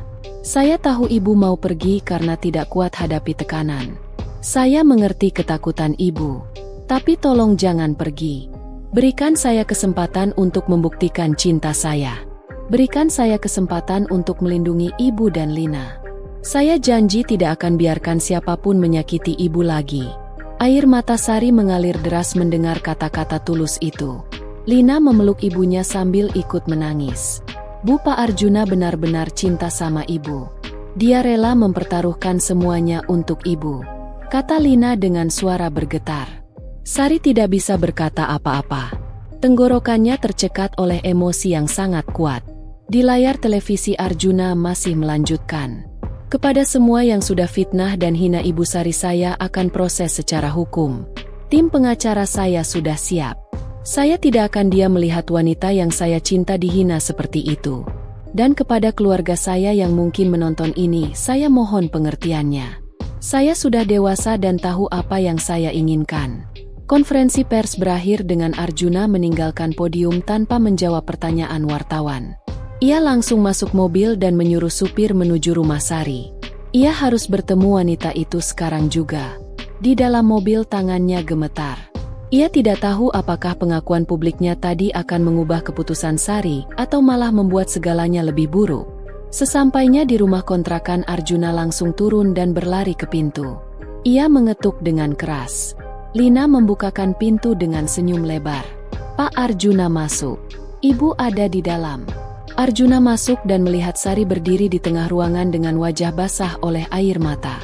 Saya tahu ibu mau pergi karena tidak kuat hadapi tekanan. Saya mengerti ketakutan ibu, tapi tolong jangan pergi. Berikan saya kesempatan untuk membuktikan cinta saya. Berikan saya kesempatan untuk melindungi ibu dan Lina. Saya janji tidak akan biarkan siapapun menyakiti ibu lagi. Air mata Sari mengalir deras mendengar kata-kata tulus itu. Lina memeluk ibunya sambil ikut menangis. Bu, Pak Arjuna benar-benar cinta sama ibu. Dia rela mempertaruhkan semuanya untuk ibu, kata Lina dengan suara bergetar. Sari tidak bisa berkata apa-apa. Tenggorokannya tercekat oleh emosi yang sangat kuat. Di layar televisi Arjuna masih melanjutkan. Kepada semua yang sudah fitnah dan hina Ibu Sari, saya akan proses secara hukum. Tim pengacara saya sudah siap. Saya tidak akan diam melihat wanita yang saya cinta dihina seperti itu. Dan kepada keluarga saya yang mungkin menonton ini, saya mohon pengertiannya. Saya sudah dewasa dan tahu apa yang saya inginkan. Konferensi pers berakhir dengan Arjuna meninggalkan podium tanpa menjawab pertanyaan wartawan. Ia langsung masuk mobil dan menyuruh supir menuju rumah Sari. Ia harus bertemu wanita itu sekarang juga. Di dalam mobil tangannya gemetar. Ia tidak tahu apakah pengakuan publiknya tadi akan mengubah keputusan Sari atau malah membuat segalanya lebih buruk. Sesampainya di rumah kontrakan, Arjuna langsung turun dan berlari ke pintu. Ia mengetuk dengan keras. Lina membukakan pintu dengan senyum lebar. "Pak Arjuna masuk. Ibu ada di dalam." Arjuna masuk dan melihat Sari berdiri di tengah ruangan dengan wajah basah oleh air mata.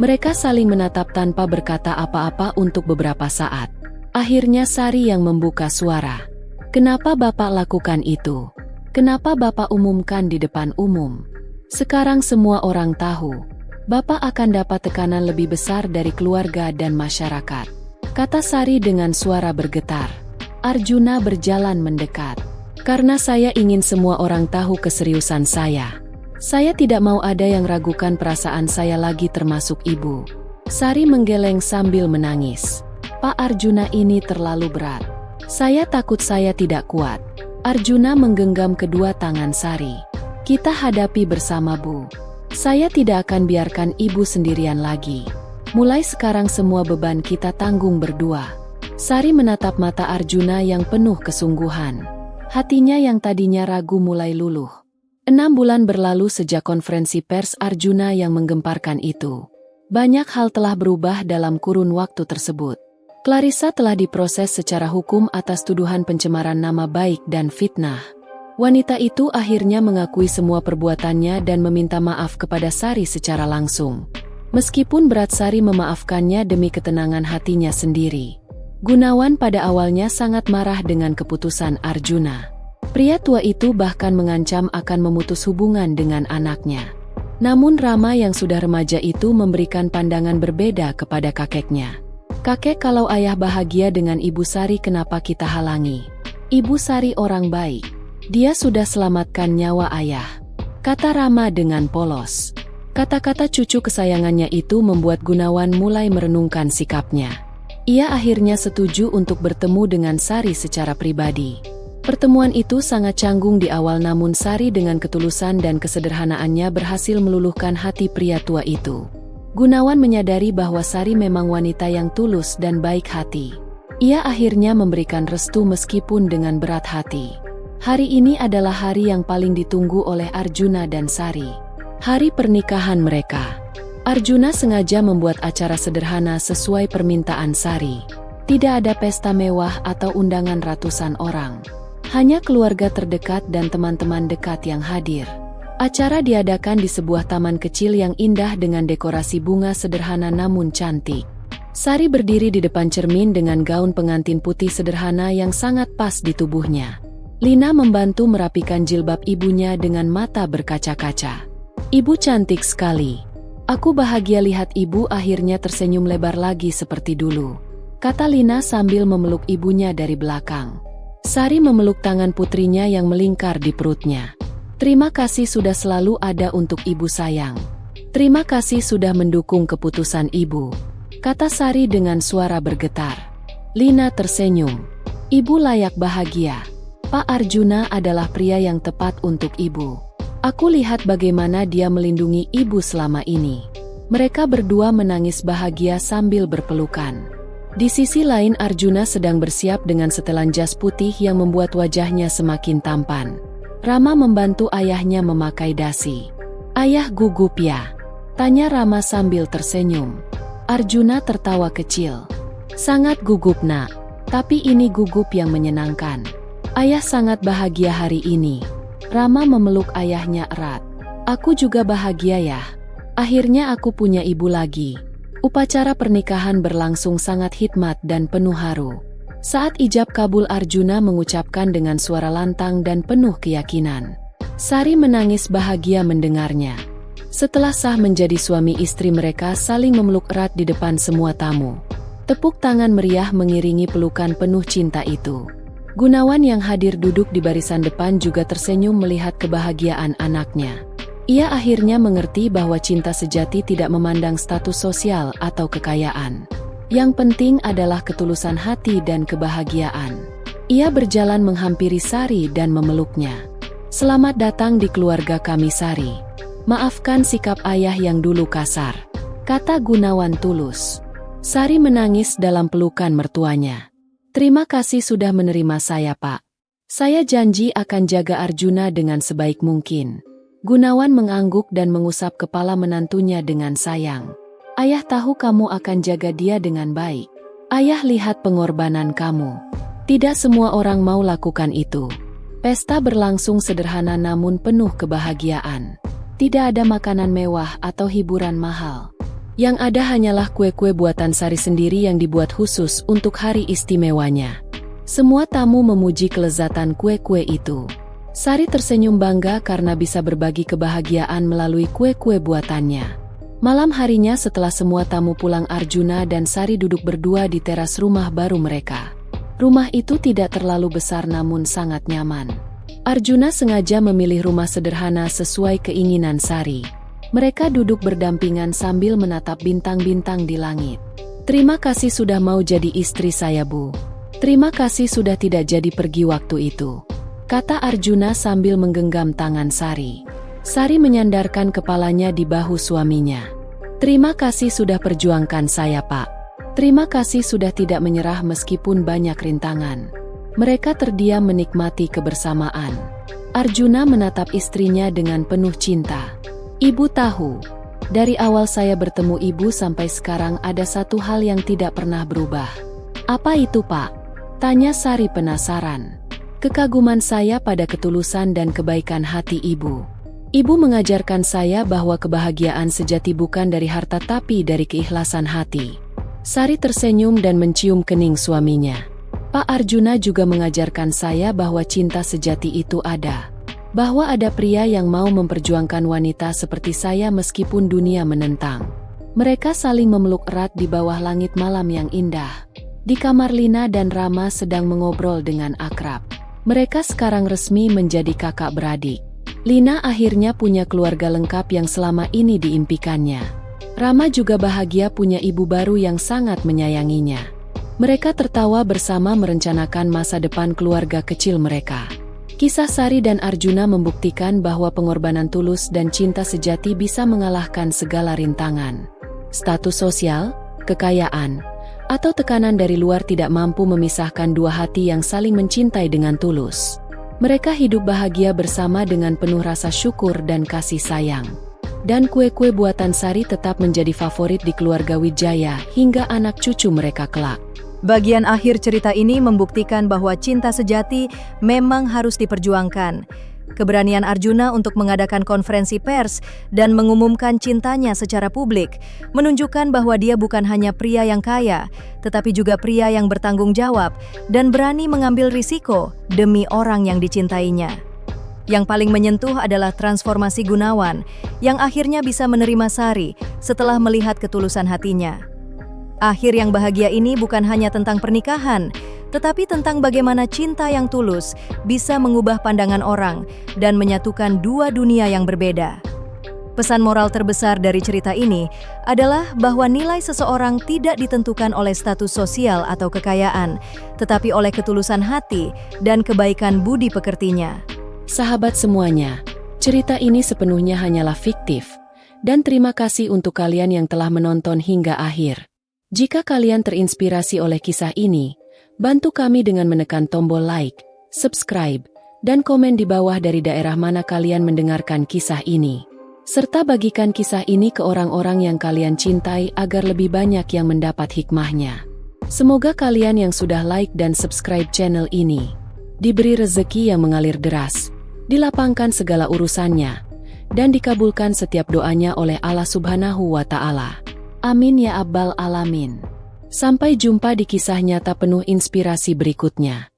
Mereka saling menatap tanpa berkata apa-apa untuk beberapa saat. Akhirnya Sari yang membuka suara. "Kenapa Bapak lakukan itu? Kenapa Bapak umumkan di depan umum? Sekarang semua orang tahu. Bapak akan dapat tekanan lebih besar dari keluarga dan masyarakat," kata Sari dengan suara bergetar. Arjuna berjalan mendekat. "Karena saya ingin semua orang tahu keseriusan saya. Saya tidak mau ada yang ragukan perasaan saya lagi, termasuk ibu." Sari menggeleng sambil menangis. "Pak Arjuna, ini terlalu berat. Saya takut saya tidak kuat." Arjuna menggenggam kedua tangan Sari. "Kita hadapi bersama, Bu. Saya tidak akan biarkan ibu sendirian lagi. Mulai sekarang semua beban kita tanggung berdua." Sari menatap mata Arjuna yang penuh kesungguhan. Hatinya yang tadinya ragu mulai luluh. 6 bulan berlalu sejak konferensi pers Arjuna yang menggemparkan itu. Banyak hal telah berubah dalam kurun waktu tersebut. Clarissa telah diproses secara hukum atas tuduhan pencemaran nama baik dan fitnah. Wanita itu akhirnya mengakui semua perbuatannya dan meminta maaf kepada Sari secara langsung. Meskipun berat Sari memaafkannya demi ketenangan hatinya sendiri. Gunawan pada awalnya sangat marah dengan keputusan Arjuna. Pria tua itu bahkan mengancam akan memutus hubungan dengan anaknya. Namun Rama yang sudah remaja itu memberikan pandangan berbeda kepada kakeknya. "Kakek, kalau ayah bahagia dengan Ibu Sari, kenapa kita halangi? Ibu Sari orang baik. Dia sudah selamatkan nyawa ayah," kata Rama dengan polos. Kata-kata cucu kesayangannya itu membuat Gunawan mulai merenungkan sikapnya. Ia akhirnya setuju untuk bertemu dengan Sari secara pribadi. Pertemuan itu sangat canggung di awal, namun Sari dengan ketulusan dan kesederhanaannya berhasil meluluhkan hati pria tua itu. Gunawan menyadari bahwa Sari memang wanita yang tulus dan baik hati. Ia akhirnya memberikan restu meskipun dengan berat hati. Hari ini adalah hari yang paling ditunggu oleh Arjuna dan Sari. Hari pernikahan mereka. Arjuna sengaja membuat acara sederhana sesuai permintaan Sari. Tidak ada pesta mewah atau undangan ratusan orang. Hanya keluarga terdekat dan teman-teman dekat yang hadir. Acara diadakan di sebuah taman kecil yang indah dengan dekorasi bunga sederhana namun cantik. Sari berdiri di depan cermin dengan gaun pengantin putih sederhana yang sangat pas di tubuhnya. Lina membantu merapikan jilbab ibunya dengan mata berkaca-kaca. "Ibu cantik sekali. Aku bahagia lihat ibu akhirnya tersenyum lebar lagi seperti dulu," kata Lina sambil memeluk ibunya dari belakang. Sari memeluk tangan putrinya yang melingkar di perutnya. "Terima kasih sudah selalu ada untuk ibu sayang. Terima kasih sudah mendukung keputusan ibu," kata Sari dengan suara bergetar. Lina tersenyum. "Ibu layak bahagia. Pak Arjuna adalah pria yang tepat untuk ibu. Aku lihat bagaimana dia melindungi ibu selama ini." Mereka berdua menangis bahagia sambil berpelukan. Di sisi lain Arjuna sedang bersiap dengan setelan jas putih yang membuat wajahnya semakin tampan. Rama membantu ayahnya memakai dasi. "Ayah gugup ya?" tanya Rama sambil tersenyum. Arjuna tertawa kecil. "Sangat gugup, Nak. Tapi ini gugup yang menyenangkan. Ayah sangat bahagia hari ini." Rama memeluk ayahnya erat. "Aku juga bahagia ya. Akhirnya aku punya ibu lagi." Upacara pernikahan berlangsung sangat hikmat dan penuh haru. Saat ijab kabul Arjuna mengucapkan dengan suara lantang dan penuh keyakinan. Sari menangis bahagia mendengarnya. Setelah sah menjadi suami istri, mereka saling memeluk erat di depan semua tamu. Tepuk tangan meriah mengiringi pelukan penuh cinta itu. Gunawan yang hadir duduk di barisan depan juga tersenyum melihat kebahagiaan anaknya. Ia akhirnya mengerti bahwa cinta sejati tidak memandang status sosial atau kekayaan. Yang penting adalah ketulusan hati dan kebahagiaan. Ia berjalan menghampiri Sari dan memeluknya. "Selamat datang di keluarga kami, Sari. Maafkan sikap ayah yang dulu kasar," kata Gunawan tulus. Sari menangis dalam pelukan mertuanya. "Terima kasih sudah menerima saya, Pak. Saya janji akan jaga Arjuna dengan sebaik mungkin." Gunawan mengangguk dan mengusap kepala menantunya dengan sayang. "Ayah tahu kamu akan jaga dia dengan baik. Ayah lihat pengorbanan kamu. Tidak semua orang mau lakukan itu." Pesta berlangsung sederhana namun penuh kebahagiaan. Tidak ada makanan mewah atau hiburan mahal. Yang ada hanyalah kue-kue buatan Sari sendiri yang dibuat khusus untuk hari istimewanya. Semua tamu memuji kelezatan kue-kue itu. Sari tersenyum bangga karena bisa berbagi kebahagiaan melalui kue-kue buatannya. Malam harinya setelah semua tamu pulang, Arjuna dan Sari duduk berdua di teras rumah baru mereka. Rumah itu tidak terlalu besar namun sangat nyaman. Arjuna sengaja memilih rumah sederhana sesuai keinginan Sari. Mereka duduk berdampingan sambil menatap bintang-bintang di langit. "Terima kasih sudah mau jadi istri saya, Bu. Terima kasih sudah tidak jadi pergi waktu itu," kata Arjuna sambil menggenggam tangan Sari. Sari menyandarkan kepalanya di bahu suaminya. "Terima kasih sudah perjuangkan saya, Pak. Terima kasih sudah tidak menyerah meskipun banyak rintangan." Mereka terdiam menikmati kebersamaan. Arjuna menatap istrinya dengan penuh cinta. "Ibu tahu, dari awal saya bertemu ibu sampai sekarang ada satu hal yang tidak pernah berubah." "Apa itu, Pak?" tanya Sari penasaran. "Kekaguman saya pada ketulusan dan kebaikan hati ibu. Ibu mengajarkan saya bahwa kebahagiaan sejati bukan dari harta tapi dari keikhlasan hati." Sari tersenyum dan mencium kening suaminya. "Pak Arjuna juga mengajarkan saya bahwa cinta sejati itu ada. Bahwa ada pria yang mau memperjuangkan wanita seperti saya meskipun dunia menentang." Mereka saling memeluk erat di bawah langit malam yang indah. Di kamar, Lina dan Rama sedang mengobrol dengan akrab. Mereka sekarang resmi menjadi kakak beradik. Lina akhirnya punya keluarga lengkap yang selama ini diimpikannya. Rama juga bahagia punya ibu baru yang sangat menyayanginya. Mereka tertawa bersama merencanakan masa depan keluarga kecil mereka. Kisah Sari dan Arjuna membuktikan bahwa pengorbanan tulus dan cinta sejati bisa mengalahkan segala rintangan. Status sosial, kekayaan, atau tekanan dari luar tidak mampu memisahkan dua hati yang saling mencintai dengan tulus. Mereka hidup bahagia bersama dengan penuh rasa syukur dan kasih sayang. Dan kue-kue buatan Sari tetap menjadi favorit di keluarga Wijaya hingga anak cucu mereka kelak. Bagian akhir cerita ini membuktikan bahwa cinta sejati memang harus diperjuangkan. Keberanian Arjuna untuk mengadakan konferensi pers dan mengumumkan cintanya secara publik menunjukkan bahwa dia bukan hanya pria yang kaya, tetapi juga pria yang bertanggung jawab dan berani mengambil risiko demi orang yang dicintainya. Yang paling menyentuh adalah transformasi Gunawan yang akhirnya bisa menerima Sari setelah melihat ketulusan hatinya. Akhir yang bahagia ini bukan hanya tentang pernikahan, tetapi tentang bagaimana cinta yang tulus bisa mengubah pandangan orang dan menyatukan dua dunia yang berbeda. Pesan moral terbesar dari cerita ini adalah bahwa nilai seseorang tidak ditentukan oleh status sosial atau kekayaan, tetapi oleh ketulusan hati dan kebaikan budi pekertinya. Sahabat semuanya, cerita ini sepenuhnya hanyalah fiktif, dan terima kasih untuk kalian yang telah menonton hingga akhir. Jika kalian terinspirasi oleh kisah ini, bantu kami dengan menekan tombol like, subscribe, dan komen di bawah dari daerah mana kalian mendengarkan kisah ini. Serta bagikan kisah ini ke orang-orang yang kalian cintai agar lebih banyak yang mendapat hikmahnya. Semoga kalian yang sudah like dan subscribe channel ini diberi rezeki yang mengalir deras, dilapangkan segala urusannya, dan dikabulkan setiap doanya oleh Allah Subhanahu wa Ta'ala. Amin ya Abbal Alamin. Sampai jumpa di kisah nyata penuh inspirasi berikutnya.